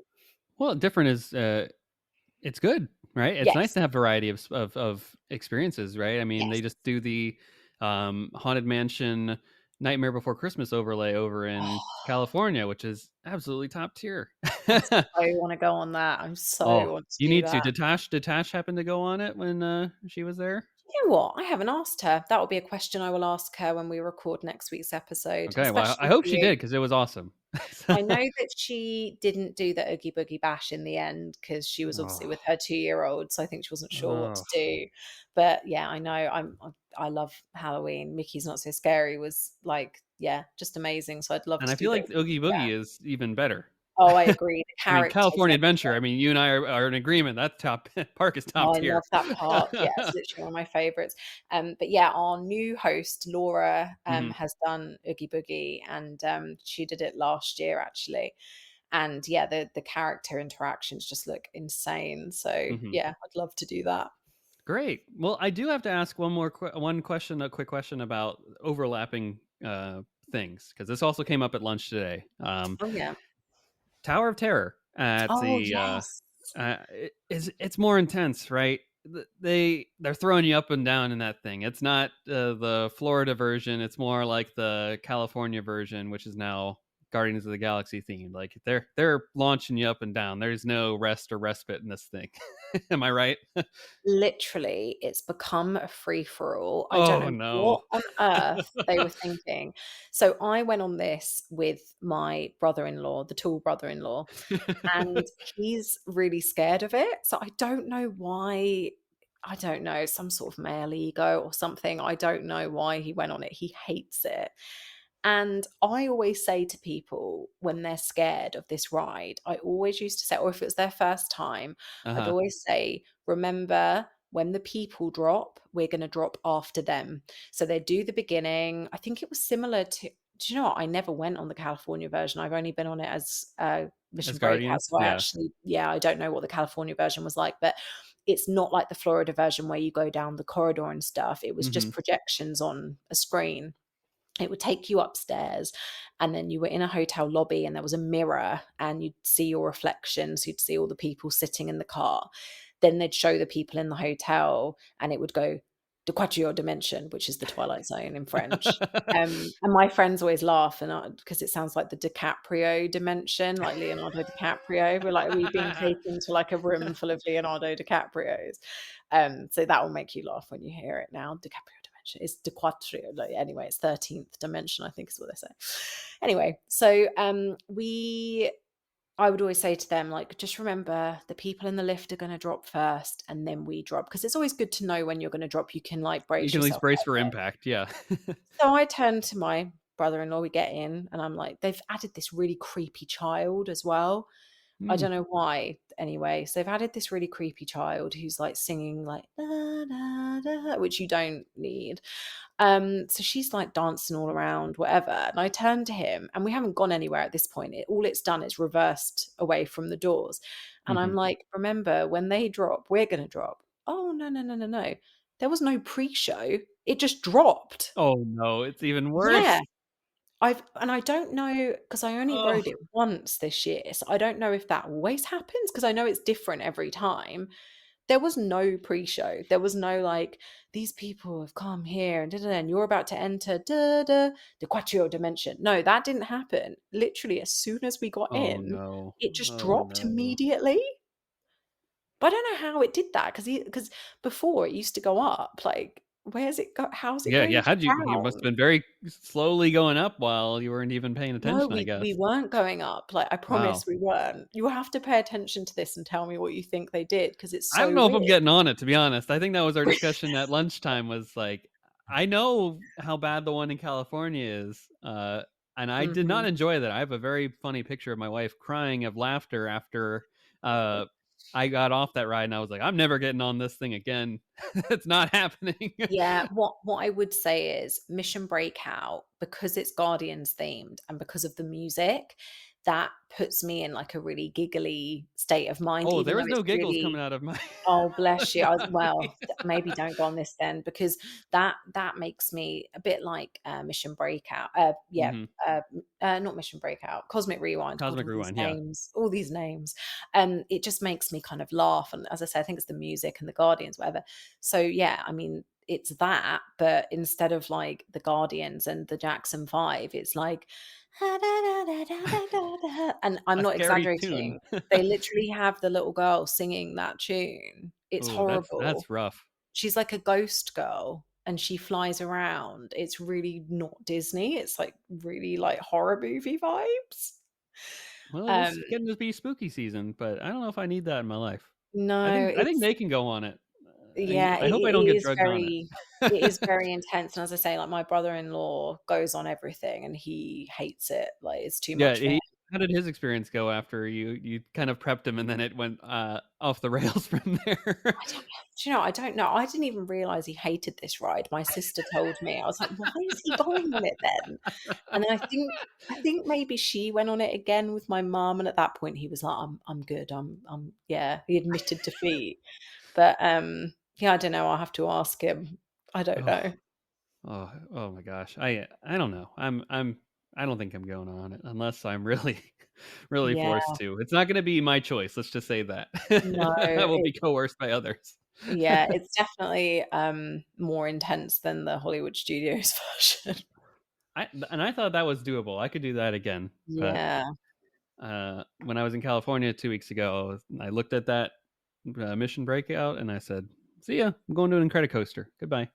Well, different is, it's good, right? It's nice Yes. to have variety of of experiences, right? I mean, they Yes. just do the, Haunted Mansion Nightmare Before Christmas overlay over in California, which is absolutely top tier. I so wanna go on that. I'm so Oh, want to you do need to. that. Did Tash happen to go on it when, she was there? You know what? I haven't asked her. That will be a question I will ask her when we record next week's episode, Okay, well, I especially hope for she you. did because it was awesome. I know that she didn't do the Oogie Boogie Bash in the end because she was obviously Oh, with her 2-year-old, so I think she wasn't sure what to oh. do. But yeah, I know I love Halloween. Mickey's Not So Scary was like, yeah, just amazing. So I'd love And to I do feel the like Oogie Boogie is even better. Oh, I agree. The I mean, characters, California Adventure, I everything. mean, you and I are in agreement, that top park is Oh, top I love tier. that park. Yeah, it's literally one of my favorites. But yeah, our new host, Laura, Mhm, has done Oogie Boogie, and she did it last year actually. And yeah, the character interactions just look insane. So mhm. yeah, I'd love to do that. Great. Well, I do have to ask one question, a quick question about overlapping, things, because this also came up at lunch today. Oh yeah. Tower of Terror at Oh the, yes. it's more intense, right? They're throwing you up and down in that thing. It's not, the Florida version, it's more like the California version, which is now Guardians of the Galaxy themed. Like, they're launching you up and down. There's no rest or respite in this thing. Am I right? Literally, it's become a free for all. I don't Oh, know no. what on earth they were thinking. So I went on this with my brother-in-law, the tall brother-in-law, and he's really scared of it. So I don't know why. I don't know, some sort of male ego or something. I don't know why he went on it. He hates it. And I always say to people when they're scared of this ride, I always used to say, or if it was their first time, I'd Uh-huh. always say, remember, when the people drop, we're going to drop after them. So they do the beginning. I think it was similar to, do you know what? I never went on the California version. I've only been on it as Mission As Breakout. Guardians? So I Yeah. actually, yeah, I don't know what the California version was like, but it's not like the Florida version where you go down the corridor and stuff. It was just Mhm. projections on a screen. It would take you upstairs, and then you were in a hotel lobby, and there was a mirror, and you'd see your reflection. So you'd see all the people sitting in the car. Then they'd show the people in the hotel, and it would go, "The Quattro Dimension," which is the Twilight Zone in French. And my friends always laugh, and because it sounds like the DiCaprio dimension, like Leonardo DiCaprio. We're like, we've been taken to like a room full of Leonardo DiCaprios. So that will make you laugh when you hear it now. DiCaprio dimension. It's de quattro. Like, anyway, it's 13th dimension, I think is what they say. Anyway, so I would always say to them, like, just remember the people in the lift are going to drop first and then we drop. Because it's always good to know when you're going to drop. You can like You brace can at least yourself brace out for for it. impact, yeah. So I turn to my brother-in-law, we get in, and I'm like, they've added this really creepy child as well. I Mm. don't know why. Anyway, so they've added this really creepy child who's like singing like da, da, da, which you don't need. So she's like dancing all around, whatever. And I turn to him, and we haven't gone anywhere at this point. All it's done is reversed away from the doors. And I'm Mhm. like, remember, when they drop, we're gonna drop. Oh no, no, no, no, no. There was no pre-show. It just dropped. Oh, no, it's even Yeah. worse. I don't know because I only Oh. rode it once this year, so I don't know if that always happens because I know it's different every time, There was no pre-show. There was no, like, "These people have come here and da, da, da, and you're about to enter da, da, the quattro dimension." No, that didn't happen. Literally, as soon as we got Oh, in, no. it just Oh, dropped no. immediately. But I don't know how it did that, because before it used to go up, like, where's it go how's it Yeah, yeah, going how'd you must have down? been very slowly going up while you weren't even paying No, attention, I we guess. weren't going up, like, I promise Wow. we weren't. You have to pay attention to this and tell me what you think they did, because it's I don't so know if I'm weird. getting on it, to be honest. I think that was our discussion at lunchtime was like, I know how bad the one in California is, and I did not Mhm. enjoy that. I have a very funny picture of my wife crying of laughter after, uh, I got off that ride, and I was like, "I'm never getting on this thing again. It's not happening." Yeah, what I would say is Mission Breakout, because it's Guardians themed and because of the music, that puts me in, like, a really giggly state of mind, Oh, even there though was it's no giggles really. coming out of my Oh, out bless you. of I was, my well, maybe don't go on this then, because that makes me a bit like, Mission Breakout. Yeah, Mhm. not Mission Breakout, Cosmic Rewind. God, Cosmic Rewind, yeah. all these names. It just makes me kind of laugh, and as I say, I think it's the music and the Guardians, whatever. So, yeah, I mean, it's that, but instead of, like, the Guardians and the Jackson 5, it's like, and I'm A not scary tune. exaggerating. They literally have the little girl singing that tune. It's Oh, horrible. that's rough. She's like a ghost girl, and she flies around. It's really not Disney. It's, like, really, like, horror movie vibes. Well, it Um, is getting to be spooky season, but I don't know if I need that in my life. no, I think it's they can go on it. yeah, I hope I don't get drugged on it. it is very intense, and as I say, like, my brother-in-law goes on everything, and he hates it, like, it's too Yeah, much for him. he how did his experience go after you kind of prepped him and then it went, off the rails from there? I don't do you know, I don't know. I didn't even realize he hated this ride. My sister told me. I was like, "Why is he going on it then?" And then I think maybe she went on it again with my mum, and at that point he was like, I'm good. I'm yeah." He admitted defeat. But, yeah, I don't know. I'll have to ask him. I don't Oh, know. oh my gosh. I don't know. I don't think I'm going on it unless I'm really really Yeah, forced to. It's not gonna be my choice, let's just say that. no, I will be coerced by others. yeah, it's definitely, more intense than the Hollywood Studios version. I thought that was doable. I could do that again, but Yeah, when I was in California 2 weeks ago, I looked at that, Mission Breakout, and I said, "See ya. I'm going to an Incredicoaster. Goodbye."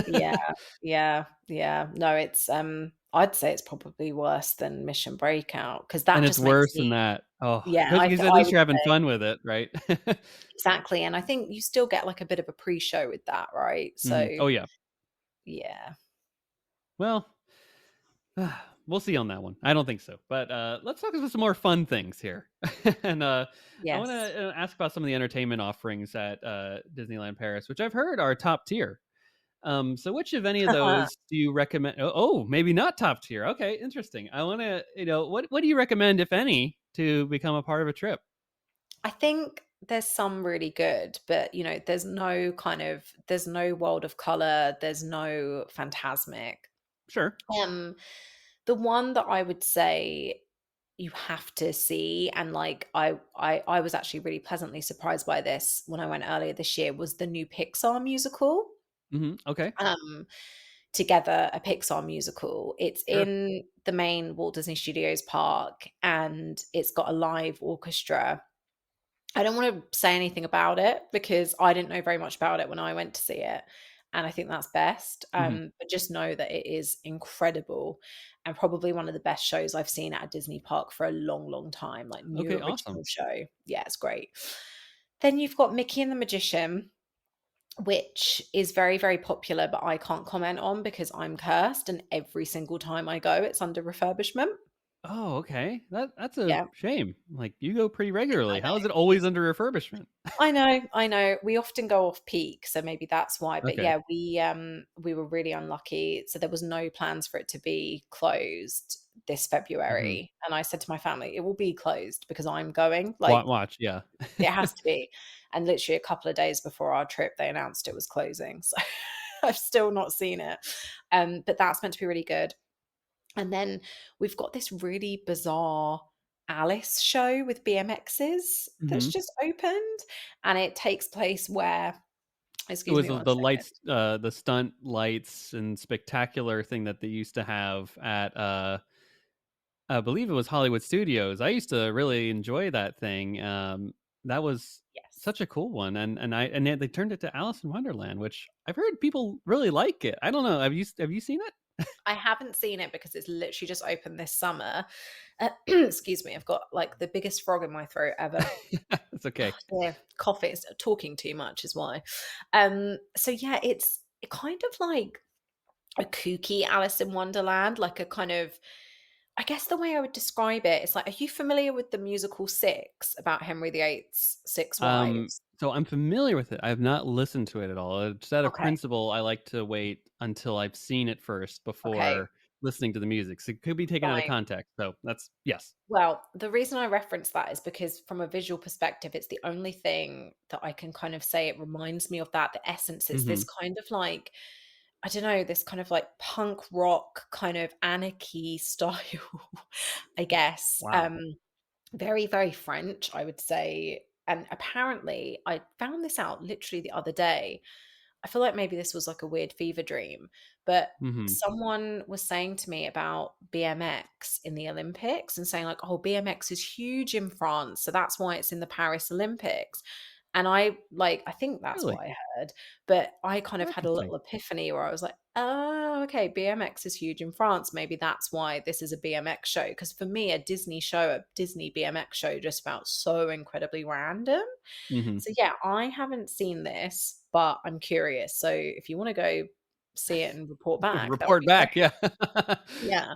yeah, yeah, yeah. No, it's, I'd say it's probably worse than Mission Breakout, because And that it's just makes worse than me. that. Oh, Yeah, because at I least would you're having say fun with it, right? exactly, and I think you still get, like, a bit of a pre-show with that, right? Mhm. So, Oh, yeah. yeah. Well, we'll see on that one. I don't think so. But, let's talk about some more fun things here. And, I wanna, Yes. ask about some of the entertainment offerings at, Disneyland Paris, which I've heard are top tier. So which of any of those do you recommend? Maybe not top tier. Okay, interesting. I want to, what do you recommend, if any, to become a part of a trip? I think there's some really good, but, there's no World of Color, there's no Fantasmic. Sure. Um, the one that I would say you have to see, and, like, I was actually really pleasantly surprised by this when I went earlier this year, was the new Pixar musical. Okay. Um, Together, a Pixar musical. It's Sure. in the main Walt Disney Studios park, and it's got a live orchestra. I don't wanna say anything about it because I didn't know very much about it when I went to see it, and I think that's best, Hmm. but just know that it is incredible and probably one of the best shows I've seen at a Disney park for a long, long time, like, new Okay. Awesome. original show. Yeah, it's great. Then you've got Mickey and the Magician, which is very, very popular, but I can't comment on because I'm cursed, and every single time I go, it's under refurbishment. Oh, okay. That's a Yeah, shame. Like you go pretty I regularly. How is know. it always under refurbishment? I know, I know. We often go off peak, so maybe that's why. But Okay. yeah, we were really unlucky. So there was no plans for it to be closed this Hmm. February. And I said to my family, it will be closed because I'm going. Watch. Like, Watch. Yeah. it has to be. And literally a couple of days before our trip, they announced it was closing. So I've still not seen it. But that's meant to be really good. And then we've got this really bizarre. Alice show with BMXs that's Mhm. just opened, and it takes place where It excuse was me one the second. lights, the stunt lights and spectacular thing that they used to have at, I believe it was Hollywood Studios. I used to really enjoy that thing. That was Yes. such a cool one, and they turned it to Alice in Wonderland, which I've heard people really like it. I don't know. Have you seen it? I haven't seen it because it's literally just opened this summer. Excuse me, I've got, like, the biggest frog in my throat ever. It's okay. Yeah, coughing, talking too much is why. So yeah, it's kind of like a kooky Alice in Wonderland, like a kind of I guess the way I would describe it is like, are you familiar with the musical Six about Henry VIII's six wives? So I'm familiar with it. I have not listened to it at all. Just out of Okay, principle, I like to wait until I've seen it first okay, before listening to the music. So it could be taken out of fine. context. So that's yes. Well, the reason I reference that is because from a visual perspective, it's the only thing that I can kind of say it reminds me of that. The essence, it's this Hmm. kind of like, I don't know, this kind of like punk rock kind of anarchy style, I guess. Wow. Very, very French, I would say. And apparently, I found this out literally the other day. I feel like maybe this was like a weird fever dream, but Hmm. someone was saying to me about BMX in the Olympics and saying, like, oh, BMX is huge in France. So that's why it's in the Paris Olympics. And I think that's Really what I heard. But I kind of had a interesting. little epiphany where I was like, oh, okay, BMX is huge in France. Maybe that's why this is a BMX show. Because for me, a Disney BMX show just felt so incredibly random. Hmm. So yeah, I haven't seen this, but I'm curious. So if you want to go see it and report back, that would Report be great. back. Yeah. Yeah.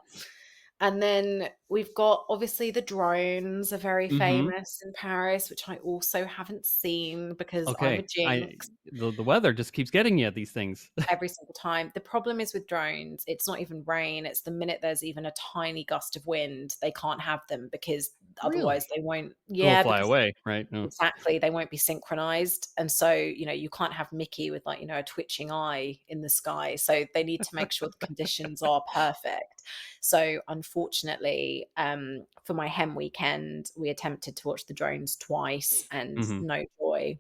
And then we've got obviously the drones are very Hmm. famous in Paris, which I also haven't seen because I'm a Okay. I jinx. the weather just keeps getting you these things. Every single time. The problem is with drones, it's not even rain, it's the minute there's even a tiny gust of wind, they can't have them because otherwise Really? they won't It will yeah, fly because away, right? Oh. exactly, they won't be synchronized, and so, you can't have Mickey with, like, a twitching eye in the sky, so they need to make sure the conditions are perfect. So, unfortunately, for my hen weekend, we attempted to watch the drones twice and Hmm. no joy.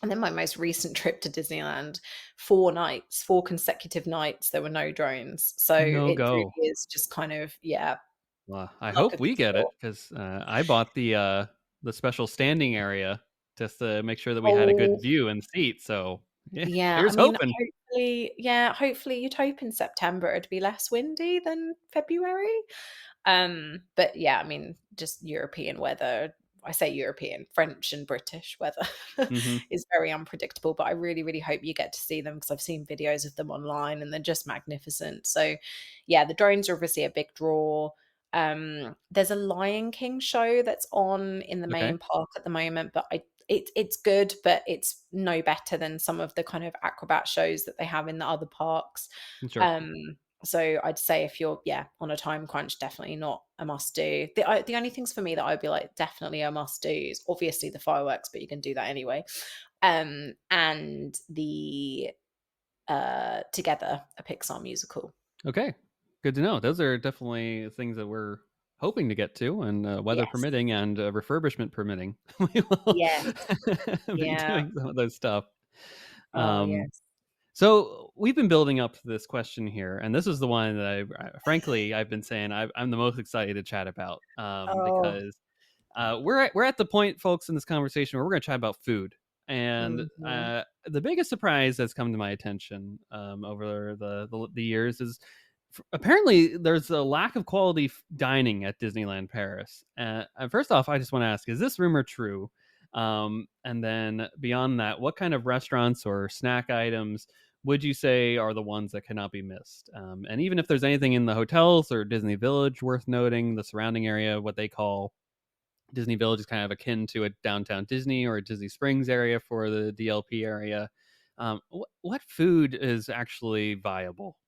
And then my most recent trip to Disneyland, 4 nights, 4 consecutive nights, there were no drones. So No it go. truly is just kind of, yeah, Well, I luck hope of the we get it draw. because I bought the special standing area just to make sure that we had a Oh, good view and seat. So yeah, yeah, I here's mean, hoping. hopefully you'd hope in September it'd be less windy than February. But yeah, I mean, just European weather, I say European, French and British weather Hmm. is very unpredictable, but I really, really hope you get to see them because I've seen videos of them online and they're just magnificent. So yeah, the drones are obviously a big draw. There's a Lion King show that's on in the Okay, main park at the moment, but it's good, but it's no better than some of the kind of acrobat shows that they have in the other parks. sure. Um, so I'd say if you're, yeah, on a time crunch, definitely not a must do. The only things for me that I'd be like definitely a must do is obviously the fireworks, but you can do that anyway. And the Together, a Pixar musical. Okay, good to know. Those are definitely things that we're hoping to get to, and weather Yes. permitting and refurbishment permitting, we will Yes. be Yeah. doing some of those stuff. Oh, Um, yes. So we've been building up to this question here, and this is the one that frankly, I've been saying I'm the most excited to chat about Oh. because we're at the point, folks, in this conversation where we're going to chat about food, and Mhm. the biggest surprise that's come to my attention over the years is apparently there's a lack of quality dining at Disneyland Paris. And first off, I just want to ask: is this rumor true? And then beyond that, what kind of restaurants or snack items would you say are the ones that cannot be missed? And even if there's anything in the hotels or Disney Village worth noting, the surrounding area, what they call Disney Village is kind of akin to a downtown Disney or a Disney Springs area for the DLP area. What food is actually viable?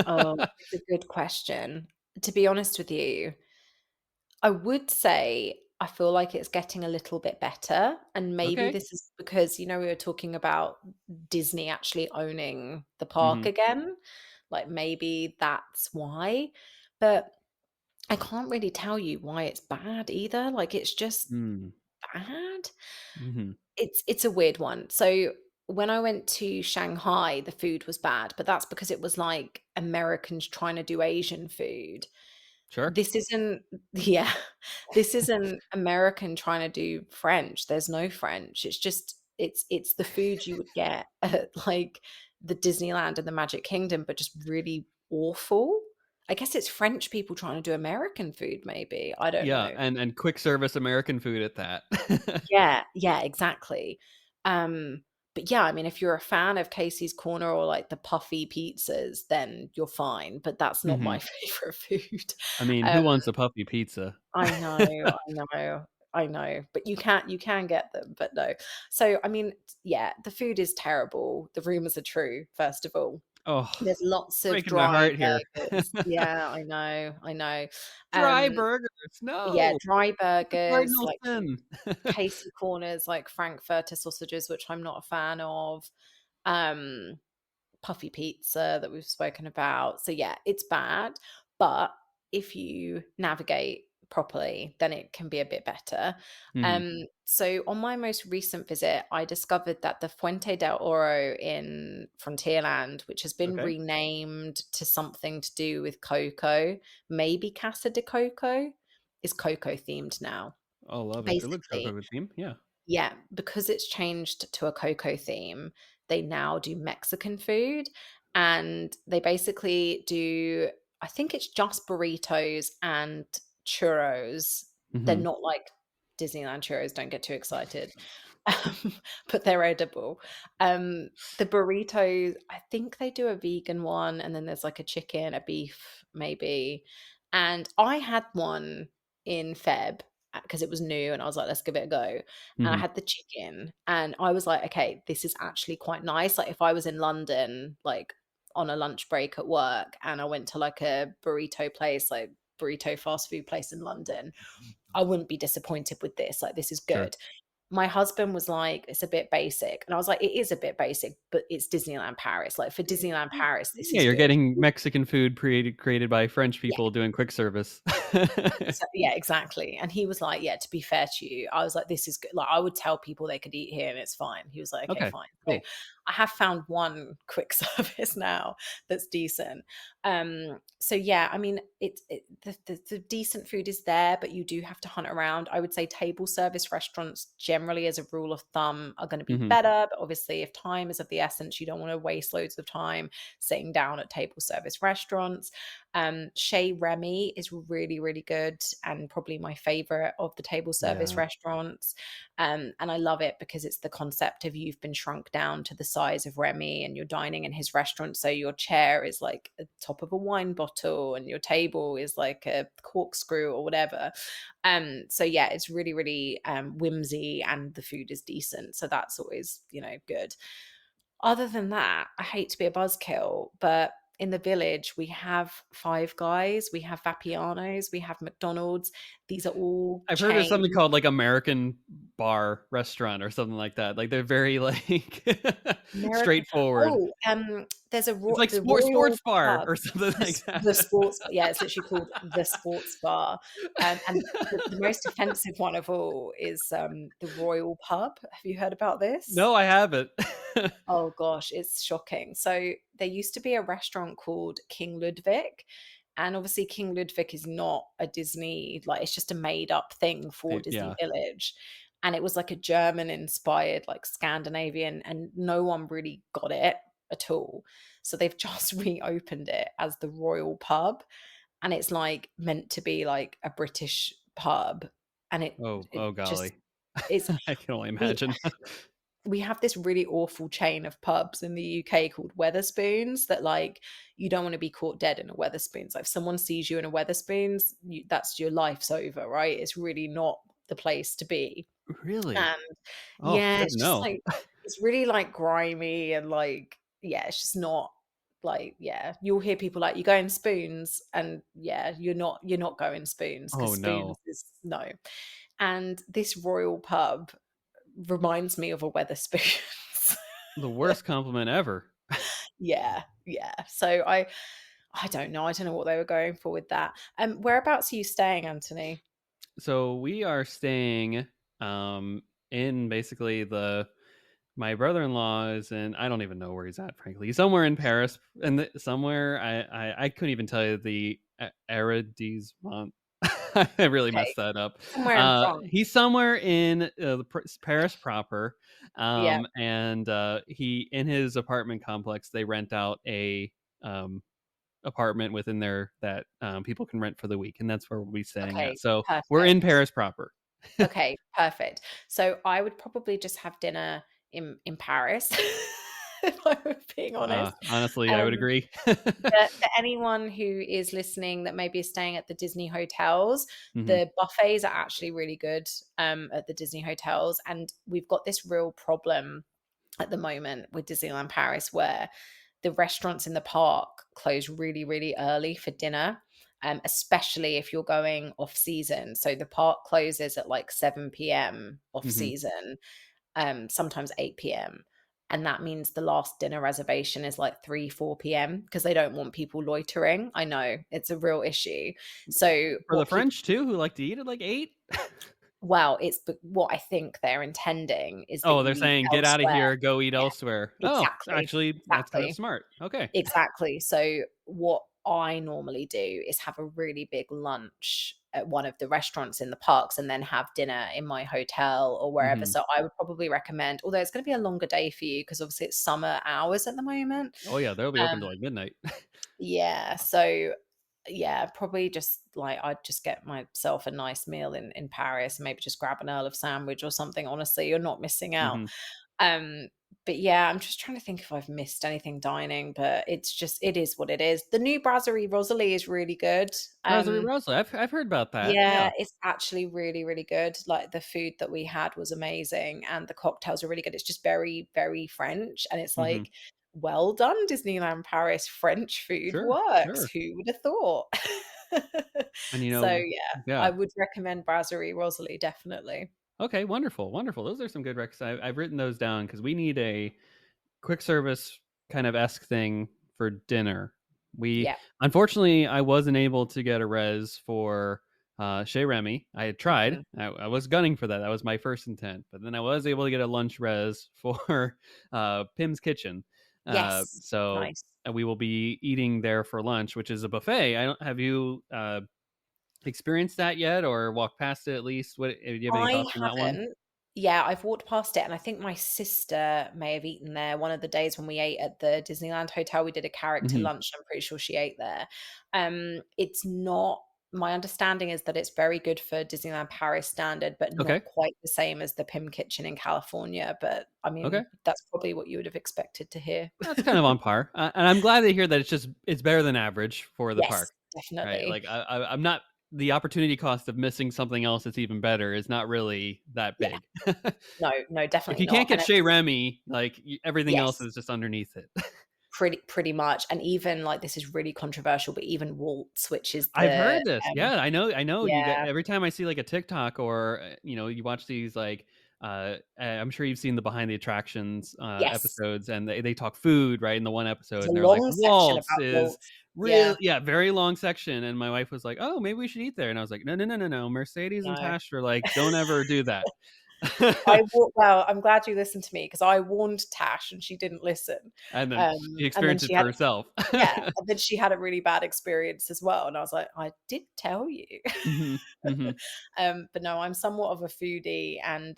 Oh, it's a good question. To be honest with you, I would say I feel like it's getting a little bit better, and maybe Okay. this is because, we were talking about Disney actually owning the park Hmm. again, like, maybe that's why, but I can't really tell you why it's bad either, like, it's just Mm. bad. Mhm. It's a weird one. So, when I went to Shanghai, the food was bad, but that's because it was, like, Americans trying to do Asian food. Sure. This isn't yeah, this isn't American trying to do French, there's no French, it's just it's the food you would get at, like, the Disneyland and the Magic Kingdom, but just really awful. I guess it's French people trying to do American food maybe, I don't Yeah, know. and quick service American food at that. Yeah, yeah, exactly. Um, but yeah, I mean, if you're a fan of Casey's Corner or, like, the puffy pizzas, then you're fine, but that's not my Mhm. favorite food. I mean, Um who wants a puffy pizza? I know, I know, I know, but you can get them, but no. So, I mean, yeah, the food is terrible. The rumors are true, first of all. Oh, There's lots of breaking my dry heart here. burgers. Yeah, I know, I know. Dry Um, burgers, yeah, no! dry The burgers, cardinal like sin. Casey corners, like Frankfurter sausages, which I'm not a fan of. Um puffy pizza that we've spoken about. So yeah, it's bad, but if you navigate properly, then it can be a bit better. Mhm. So on my most recent visit, I discovered that the Fuente del Oro in Frontierland, which has been Okay. renamed to something to do with cocoa, maybe Casa de Coco, is cocoa themed now. I love it. It looks Basically, cocoa with theme, yeah. yeah, because it's changed to a cocoa theme, they now do Mexican food, and they basically do I think it's just burritos and churros. They're Mhm. not like Disneyland churros, don't get too excited. Um, but they're edible. The burritos, I think they do a vegan one, and then there's like a chicken, a beef, maybe. And I had one in Feb because it was new, and I was like, let's give it a go. And I Mhm. had the chicken, and I was like, okay, this is actually quite nice. Like if I was in London, like on a lunch break at work, and I went to like a burrito place, like burrito fast food place in London, I wouldn't be disappointed with this. Like this is Sure. good. My husband was like, "It's a bit basic," and I was like, "It is a bit basic, but it's Disneyland Paris. Like, for Disneyland Paris, this Yeah, is you're good." getting Mexican food created by French Yeah. people doing quick service. Yeah, exactly, and he was like, "Yeah, to be fair to you," I was like, "This is good." Like, I would tell people they could eat here and it's fine. He was like, "Okay, Okay, fine." So, cool. I have found one quick service now that's decent. So yeah, I mean, the decent food is there, but you do have to hunt around. I would say table service restaurants generally, as a rule of thumb, are gonna be Mhm. better, but obviously, if time is of the essence, you don't wanna waste loads of time sitting down at table service restaurants. Chez Remy is really, really good and probably my favorite of the table service Yeah. restaurants. And I love it because it's the concept of you've been shrunk down to the size of Remy and you're dining in his restaurant. So your chair is like the top of a wine bottle and your table is like a corkscrew or whatever. So yeah, it's really, really whimsy and the food is decent. So that's always, good. Other than that, I hate to be a buzzkill, but in the village, we have Five Guys, we have Vapiano's, we have McDonald's. These are all I've heard of something chains. called, like, American bar restaurant or something like that. Like, they're very, like, American straightforward. there's It's like the sports Royal bar Pub, or something like the that. sports yeah, it's literally called the Sports Bar, and the most offensive one of all is, the Royal Pub. Have you heard about this? No, I haven't. Oh gosh, it's shocking. So there used to be a restaurant called King Ludwig, and obviously King Ludwig is not a Disney, like it's just a made up thing for Disney Yeah. Village. And it was like a German inspired, like Scandinavian, and no one really got it at all. So they've just reopened it as the Royal Pub, and it's like meant to be like a British pub. And Oh, it oh just golly. is I can only we imagine. we have this really awful chain of pubs in the UK called Weatherspoons that, like, you don't wanna be caught dead in a Weatherspoons. Like, if someone sees you in a Weatherspoons, that's your life's over, right? It's really not the place to be. Really? And Oh, yeah, good it's to just know. like it's really, like, grimy and, like, yeah, it's just not like, yeah, you'll hear people like, "You going Spoons?" And yeah, you're not going Spoons because Oh, Spoons no. is no. And this royal pub reminds me of a Weatherspoons. The worst compliment ever. Yeah, yeah. So I I don't know. I don't know what they were going for with that. Whereabouts are you staying, Anthony? So we are staying um in basically the my brother-in-law is in, I don't even know where he's at, frankly. He's somewhere in Paris, and somewhere I couldn't even tell you the arrondissement. I really Okay, messed that up. somewhere in France. He's somewhere in Paris proper, Yeah. and he in his apartment complex they rent out a um, apartment within there that people can rent for the week, and that's where we'll be staying at. Okay, So we're in perfect. Paris proper. Okay, perfect. So I would probably just have dinner in Paris, if I were being honest. Honestly, I would Um, agree. for anyone who is listening that maybe is staying at the Disney hotels, Hmm. the buffets are actually really good, at the Disney hotels, and we've got this real problem at the moment with Disneyland Paris where the restaurants in the park close really, really early for dinner, especially if you're going off season. So the park closes at like 7 p.m. off Hmm. season, sometimes 8 p.m. And that means the last dinner reservation is like 3, 4 p.m. because they don't want people loitering. I know it's a real issue. So For the what people French too, who like to eat at like 8. well, it's what I think they're intending is that Oh, you they're eat saying, "Get out of elsewhere. here, go eat Yeah, elsewhere." Oh, exactly, actually, that's kind of exactly. smart. Okay. Exactly. So what I normally do is have a really big lunch at one of the restaurants in the parks and then have dinner in my hotel or wherever. Mhm. So I would probably recommend, although it's going to be a longer day for you because obviously it's summer hours at the moment. Oh, yeah, they'll be open Um, till, like, midnight. yeah. So yeah, probably just like I'd just get myself a nice meal in Paris, maybe just grab an Earl of sandwich or something. Honestly, you're not missing out. Mhm. Um, but yeah, I'm just trying to think if I've missed anything dining, but it is what it is. The new Brasserie Rosalie is really good. Brasserie Rosa, I've heard about that, Yeah, yeah. it's actually really, really good. Like the food that we had was amazing and the cocktails are really good. It's just very, very French. And it's Mhm. like, well done, Disneyland Paris. French food Sure, works. sure. Who would have thought? And, So yeah, I yeah. would recommend Brasserie Rosalie, definitely. Okay, wonderful, wonderful. Those are some good recs. I've written those down because we need a quick service kind of esque thing for dinner. We Yeah. unfortunately I wasn't able to get a res for Chez Remy. I had tried. Mhm. I was gunning for that. That was my first intent. But then I was able to get a lunch res for Pim's Kitchen. Yes. So Nice. we will be eating there for lunch, which is a buffet. I don't have you experienced that yet, or walked past it at least? What do you have any I thoughts on that one? haven't. Yeah, I've walked past it, and I think my sister may have eaten there one of the days when we ate at the Disneyland hotel. We did a character Hmm. lunch, I'm pretty sure she ate there. It's not my understanding is that it's very good for Disneyland Paris standard, but Okay. not quite the same as the Pim Kitchen in California, but, I Okay. mean, that's probably what you would have expected to hear. That's kind of on par, and I'm glad to hear that it's better than average for the Yes, park, right? definitely. Like I'm not the opportunity cost of missing something else that's even better is not really that Yeah. big. No, no, If definitely you can't not, and get Chez it's Remy, like everything else yes. is just underneath it. Pretty much, and even, like, this is really controversial, but even Waltz, which is I've the, heard this. um Yeah, I know you get yeah, every time I see like a TikTok or you watch these like I'm sure you've seen the behind the attractions yes, episodes and they talk food, right? In the one there's episode a and they're like long section Waltz about is Waltz. real, Yeah, yeah, very long section, and my wife was like, "Oh, maybe we should eat there." And I was like, "No, no, no, no, no. Mercedes and no. Tash are like, don't ever do that." Well, I'm glad you listened to me because I warned Tash and she didn't listen, And then she and then experienced it she for had herself. yeah, and then she had a really bad experience as well, and I was like, "I did tell you." Mhm. Mhm. But no, I'm somewhat of a foodie and,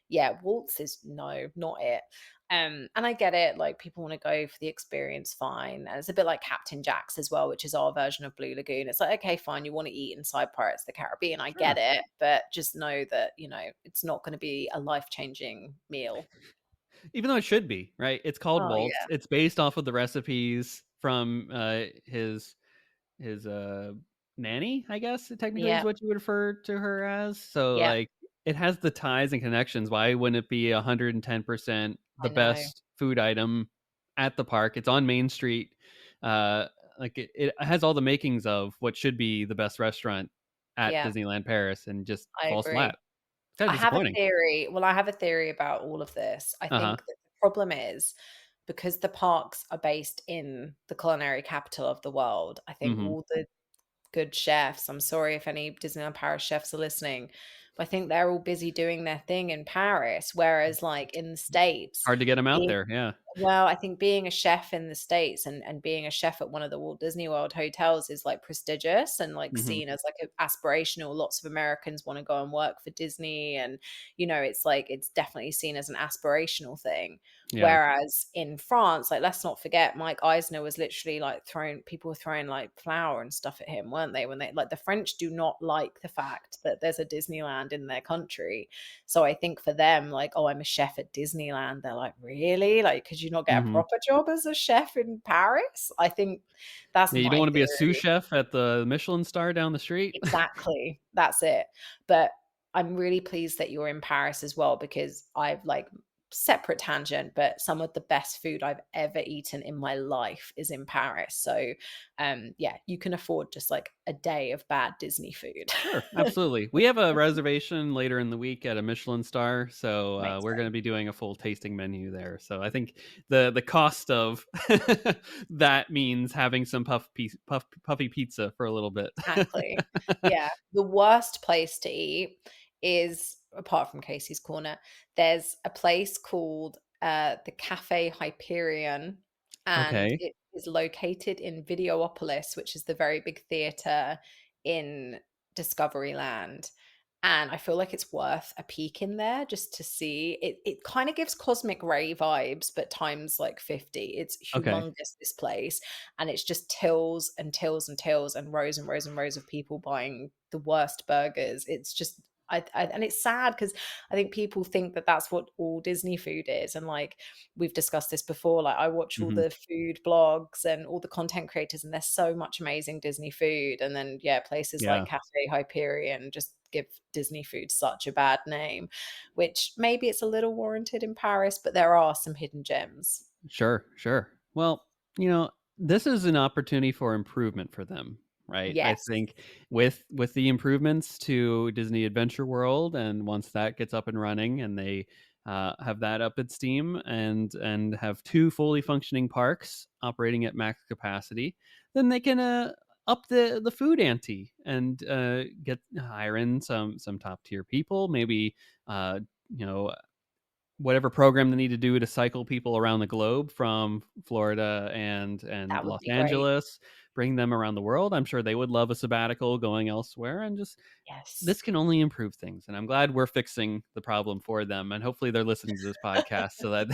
yeah, Waltz is no, not it. And I get it, like, people wanna go for the experience, fine, and it's a bit like Captain Jack's as well, which is our version of Blue Lagoon. It's like, okay, fine, you wanna eat inside Pirates of the Caribbean, I get Sure. it, but just know that, it's not gonna be a life-changing meal. Even though it should be, right? It's called Oh, Waltz. yeah. It's based off of the recipes from, his, nanny, I guess, technically is Yeah, what you would refer to her as. So, yeah, like, it has the ties and connections. Why wouldn't it be 110% I the know. best food item at the park? It's on Main Street. Like, it has all the makings of what should be the best restaurant at Yeah, Disneyland Paris and just I falls agree. flat. Kinda I have a disappointing. theory. Well, I have a theory about all of this. I Uh-huh. think that the problem is because the parks are based in the culinary capital of the world, I think Mhm. all the good chefs, I'm sorry if any Disneyland Paris chefs are listening, but I think they're all busy doing their thing in Paris, whereas, like, in the States, Hard to get 'em out being there, yeah. well, I think being a chef in the States and being a chef at one of the Walt Disney World hotels is, like, prestigious and, like, Mhm. seen as, like, a aspirational. Lots of Americans wanna go and work for Disney and, it's like it's definitely seen as an aspirational thing. Yeah. Whereas in France, like, let's not forget Mike Eisner was literally, like, throwing people were throwing, like, flour and stuff at him, weren't they? When they like, the French do not like the fact that there's a Disneyland in their country. So I think for them, like, "Oh, I'm a chef at Disneyland." They're like, "Really? Like, could you not get a Mhm. proper job as a chef in Paris?" I think that's Yeah, you don't my wanna be a sous theory. chef at the Michelin star down the street? Exactly. That's it. But I'm really pleased that you're in Paris as well because I've, like, separate tangent, but some of the best food I've ever eaten in my life is in Paris. So, yeah, you can afford just, like, a day of bad Disney food. Sure, absolutely. We have a reservation later in the week at a Michelin star, so, we're gonna Amazing. be doing a full tasting menu there, so I think the cost of that means having some puffy pizza for a little bit. Exactly. Yeah. The worst place to eat is, apart from Casey's Corner, there's a place called, the Cafe Hyperion, and Okay, it is located in Videopolis, which is the very big theater in Discoveryland, and I feel like it's worth a peek in there just to see. It kinda gives Cosmic Ray vibes, but times, like, 50. It's okay. humongous, this place, and it's just tills and tills and tills and rows and rows and rows of people buying the worst burgers. It's just and it's sad because I think people think that that's what all Disney food is, and, like, we've discussed this before, like, I watch all Mhm. the food blogs and all the content creators, and there's so much amazing Disney food, and then, yeah, places like Yeah. Cafe Hyperion just give Disney food such a bad name, which maybe it's a little warranted in Paris, but there are some hidden gems. Sure, sure. Well, this is an opportunity for improvement for them, right? I Yes, think with the improvements to Disney Adventure World, and once that gets up and running, and they have that up at steam, and have two fully functioning parks operating at max capacity, then they can up the food ante and get hire in some top tier people, maybe you know whatever program they need to do to cycle people around the globe from Florida and that would Los be great. Angeles, bring them around the world. I'm sure they would love a sabbatical going elsewhere, and just Yes. this can only improve things. And I'm glad we're fixing the problem for them. And hopefully they're listening to this podcast so that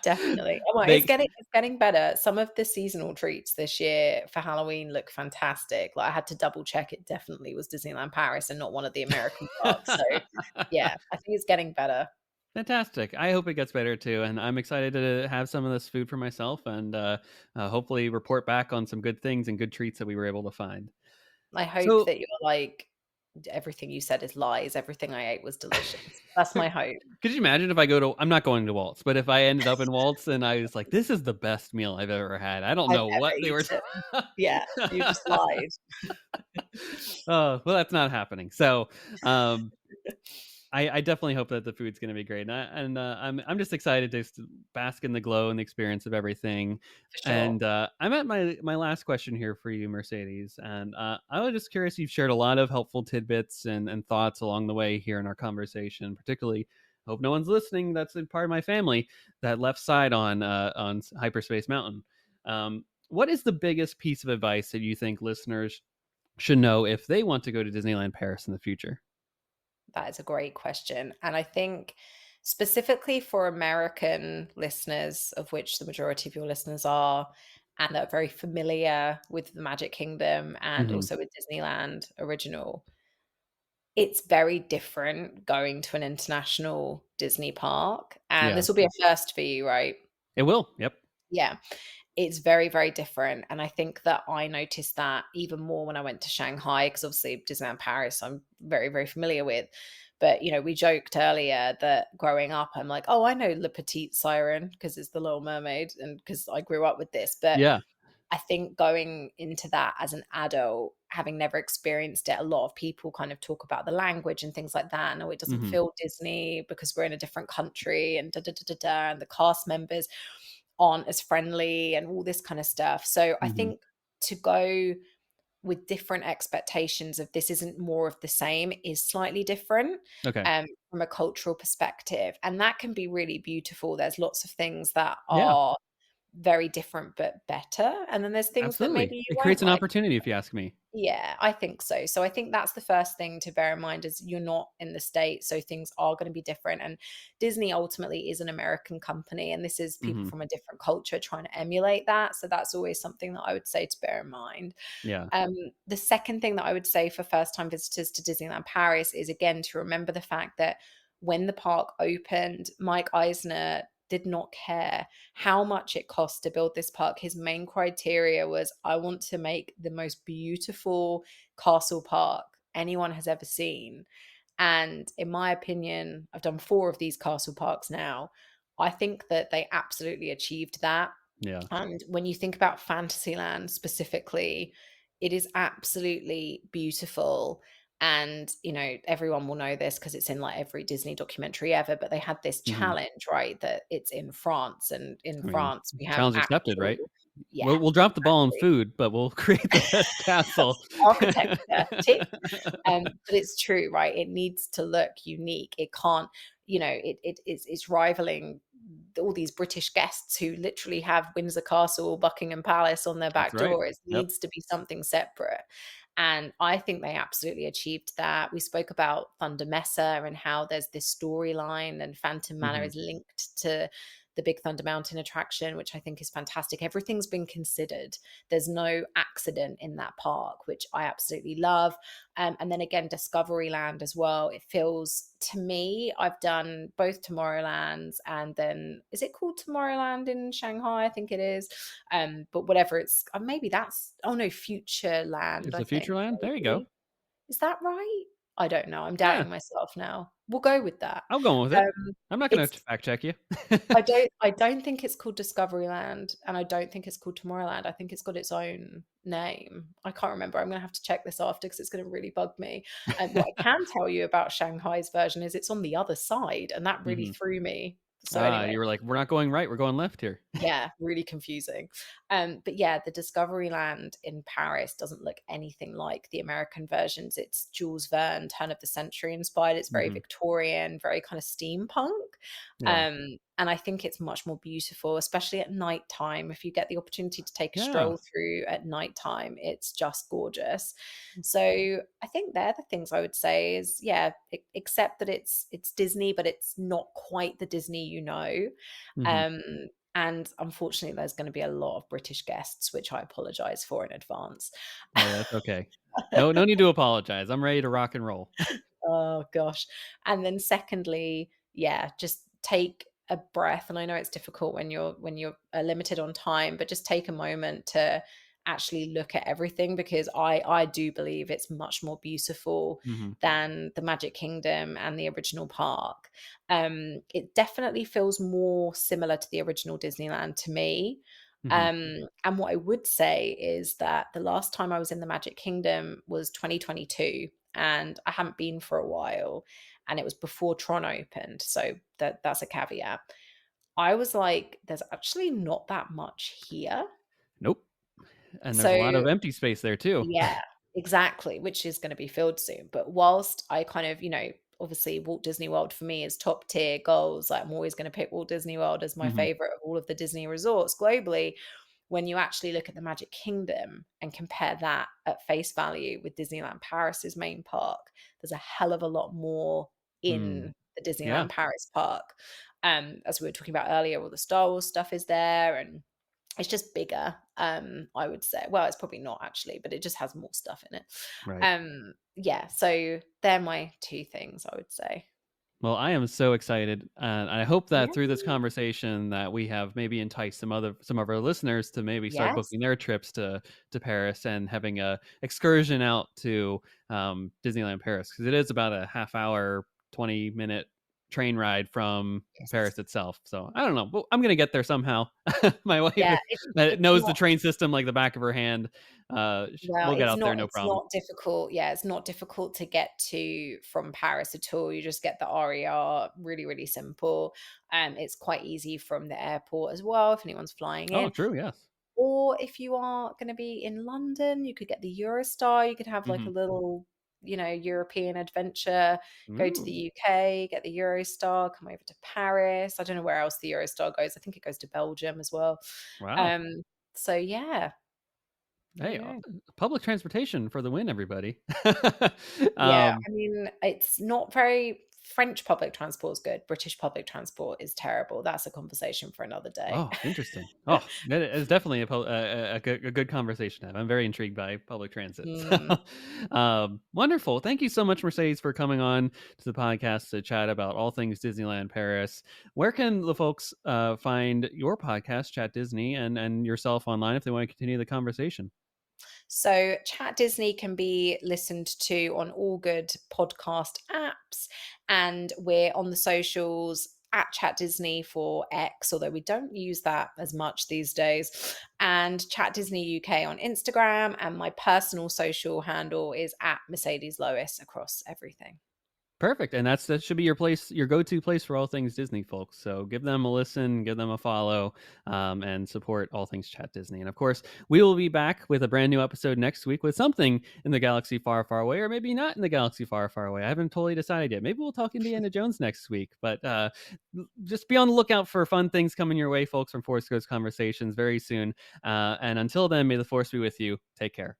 Definitely. Well, they it's getting better. Some of the seasonal treats this year for Halloween look fantastic. Like, I had to double check it definitely was Disneyland Paris and not one of the American parks. So, yeah, I think it's getting better. Fantastic. I hope it gets better too. And I'm excited to have some of this food for myself, and hopefully report back on some good things and good treats that we were able to find. I hope So that you're like, everything you said is lies. Everything I ate was delicious. That's my hope. could you imagine if I'm not going to Waltz, but if I ended up in Waltz and I was like, "This is the best meal I've ever had." I don't I've know ever what they were eaten. Yeah, you just lied. Oh, well, that's not happening. So, um, I definitely hope that the food's gonna be great, and I'm just excited to bask in the glow and the experience of everything. For sure. And I'm at my last question here for you, Mercedes, and I was just curious. You've shared a lot of helpful tidbits and thoughts along the way here in our conversation. Particularly, hope no one's listening that's a part of my family that left side on Hyperspace Mountain. What is the biggest piece of advice that you think listeners should know if they want to go to Disneyland Paris in the future? That is a great question. And I think specifically for American listeners, of which the majority of your listeners are, and are very familiar with the Magic Kingdom and Mhm. also with Disneyland Original, it's very different going to an international Disney park. And Yeah. this will be a first for you, right? It will. Yep. Yeah. It's very, very different, and I think that I noticed that even more when I went to Shanghai, because obviously Disneyland Paris I'm very, very familiar with. But, we joked earlier that growing up, I'm like, "Oh, I know Le Petite Siren because it's The Little Mermaid and because I grew up with this." But Yeah. I think going into that as an adult, having never experienced it, a lot of people kind of talk about the language and things like that. No, it doesn't Mhm. feel Disney because we're in a different country and da da da da da, and the cast members. aren't as friendly and all this kind of stuff. So I Mhm. think to go with different expectations of this isn't more of the same is slightly different, Okay. from a cultural perspective, and that can be really beautiful. There's lots of things that Yeah, are very different but better, and then there's things that absolutely. maybe you It won't creates an like. opportunity if you ask me. Yeah, I think so. So I think that's the first thing to bear in mind is you're not in the States, so things are going to be different. And Disney ultimately is an American company, and this is people Mhm. from a different culture trying to emulate that. So that's always something that I would say to bear in mind. Yeah. The second thing that I would say for first time visitors to Disneyland Paris is again to remember the fact that when the park opened, Mike Eisner did not care how much it cost to build this park. His main criteria was, I want to make the most beautiful castle park anyone has ever seen. And in my opinion, I've done 4 of these castle parks now. I think that they absolutely achieved that. Yeah. And when you think about Fantasyland specifically, it is absolutely beautiful. And, everyone will know this because it's in like every Disney documentary ever, but they had this Mhm. challenge, right? That it's in France. And in I mean, France, we have challenge accepted, actual, right? yeah, We'll drop the ball on exactly. food, but we'll create the best castle. Architecture, tick. But it's true, right? It needs to look unique. It can't, it's rivaling all these British guests who literally have Windsor Castle, Buckingham Palace on their That's back right. door. It Yep. needs to be something separate. And I think they absolutely achieved that. We spoke about Thunder Mesa and how there's this storyline, and Phantom Manor Mhm. is linked to the Big Thunder Mountain attraction, which I think is fantastic. Everything's been considered. There's no accident in that park, which I absolutely love. And then again, Discoveryland as well. It feels to me, I've done both Tomorrowlands, and then is it called Tomorrowland in Shanghai? I think it is. But whatever it's, maybe that's, oh no, Futureland, Is I the think Futureland? There you go. maybe. Is that right? I don't know. I'm Yeah, doubting myself now. We'll go with that. I'm going with it. Um, I'm not gonna it's fact check you. I don't think it's called Discoveryland, and I don't think it's called Tomorrowland. I think it's got its own name. I can't remember. I'm gonna have to check this after because it's gonna really bug me. What I can tell you about Shanghai's version is it's on the other side, and that really Mhm. threw me. So Ah, anyway, you were like, "We're not going right, we're going left here." yeah, really confusing. But yeah, the Discoveryland in Paris doesn't look anything like the American versions. It's Jules Verne, turn of the century inspired. It's very Mhm. Victorian, very kind of steampunk. Yeah. And I think it's much more beautiful, especially at nighttime. If you get the opportunity to take a Yeah. stroll through at nighttime, it's just gorgeous. So I think they're the things I would say is, yeah, except that it's Disney, but it's not quite the Disney you know. Mhm. Um, and unfortunately, there's going to be a lot of British guests, which I apologize for in advance. Hey, that's okay. No need to apologize. I'm ready to rock and roll. Oh gosh. And then secondly, yeah, just take a breath. And I know it's difficult when you're limited on time, but just take a moment to actually look at everything because I do believe it's much more beautiful Mhm. than the Magic Kingdom and the original park. It definitely feels more similar to the original Disneyland to me. Mhm. And what I would say is that the last time I was in the Magic Kingdom was 2022 and I hadn't been for a while, and it was before Tron opened, so that's a caveat. I was like, "There's actually not that much here." Nope. And there's a lot So of empty space there too. yeah, exactly, which is gonna be filled soon, but whilst I kind of, obviously Walt Disney World for me is top tier goals, like, I'm always gonna pick Walt Disney World as my Mhm. favorite of all of the Disney resorts globally. When you actually look at the Magic Kingdom and compare that at face value with Disneyland Paris's main park, there's a hell of a lot more Mm. in the Yeah. Disneyland Paris park. As we were talking about earlier, all the Star Wars stuff is there and it's just bigger, I would say. Well, it's probably not actually, but it just has more stuff in it. Right. Yeah, so they're my 2 things, I would say. Well, I am so excited, and I hope Yeah. that through this conversation that we have maybe enticed some of our listeners to maybe start Yes. booking their trips to Paris and having a excursion out to Disneyland Paris because it is about a half hour, 20-minute train ride from Yes. Paris itself. So I don't know. Well, I'm gonna get there somehow. My wife Yeah, it's knows the not. train system like the back of her hand. Well, We'll get out there, no it's problem. not difficult. Yeah, it's not difficult to get to from Paris at all. You just get the RER, really, really simple. It's quite easy from the airport as well if anyone's flying Oh, in. true. Yes. Or if you are gonna be in London, you could get the Eurostar. You could have like a Hmm. little, European adventure, go to the Ooh, UK, get the Eurostar, come over to Paris. I don't know where else the Eurostar goes. I think it goes to Belgium as well. wow. Um, so yeah, there Hey, you go. public transportation for the win, everybody. Yeah, um, I mean, it's not very French public transport is good, British public transport is terrible. That's a conversation for another day. oh, interesting. Oh, that is definitely a good conversation to have. I'm very intrigued by public transit. Mm. Wonderful. Thank you so much, Mercedes, for coming on to the podcast to chat about all things Disneyland Paris. Where can the folks find your podcast, Chat Disney, and yourself online if they want to continue the conversation? So, Chat Disney can be listened to on all good podcast apps, and we're on the socials at Chat Disney for X, although we don't use that as much these days, and Chat Disney UK on Instagram, and my personal social handle is at Mercedes Lois across everything. Perfect. And that should be your place, your go-to place for all things Disney, folks. So give them a listen, give them a follow, and support all things Chat Disney. And of course, we will be back with a brand new episode next week with something in the galaxy far, far away, or maybe not in the galaxy far, far away. I haven't totally decided yet. Maybe we'll talk Indiana Jones next week. But just be on the lookout for fun things coming your way, folks, from Force Ghost Conversations very soon. And until then, may the Force be with you. Take care.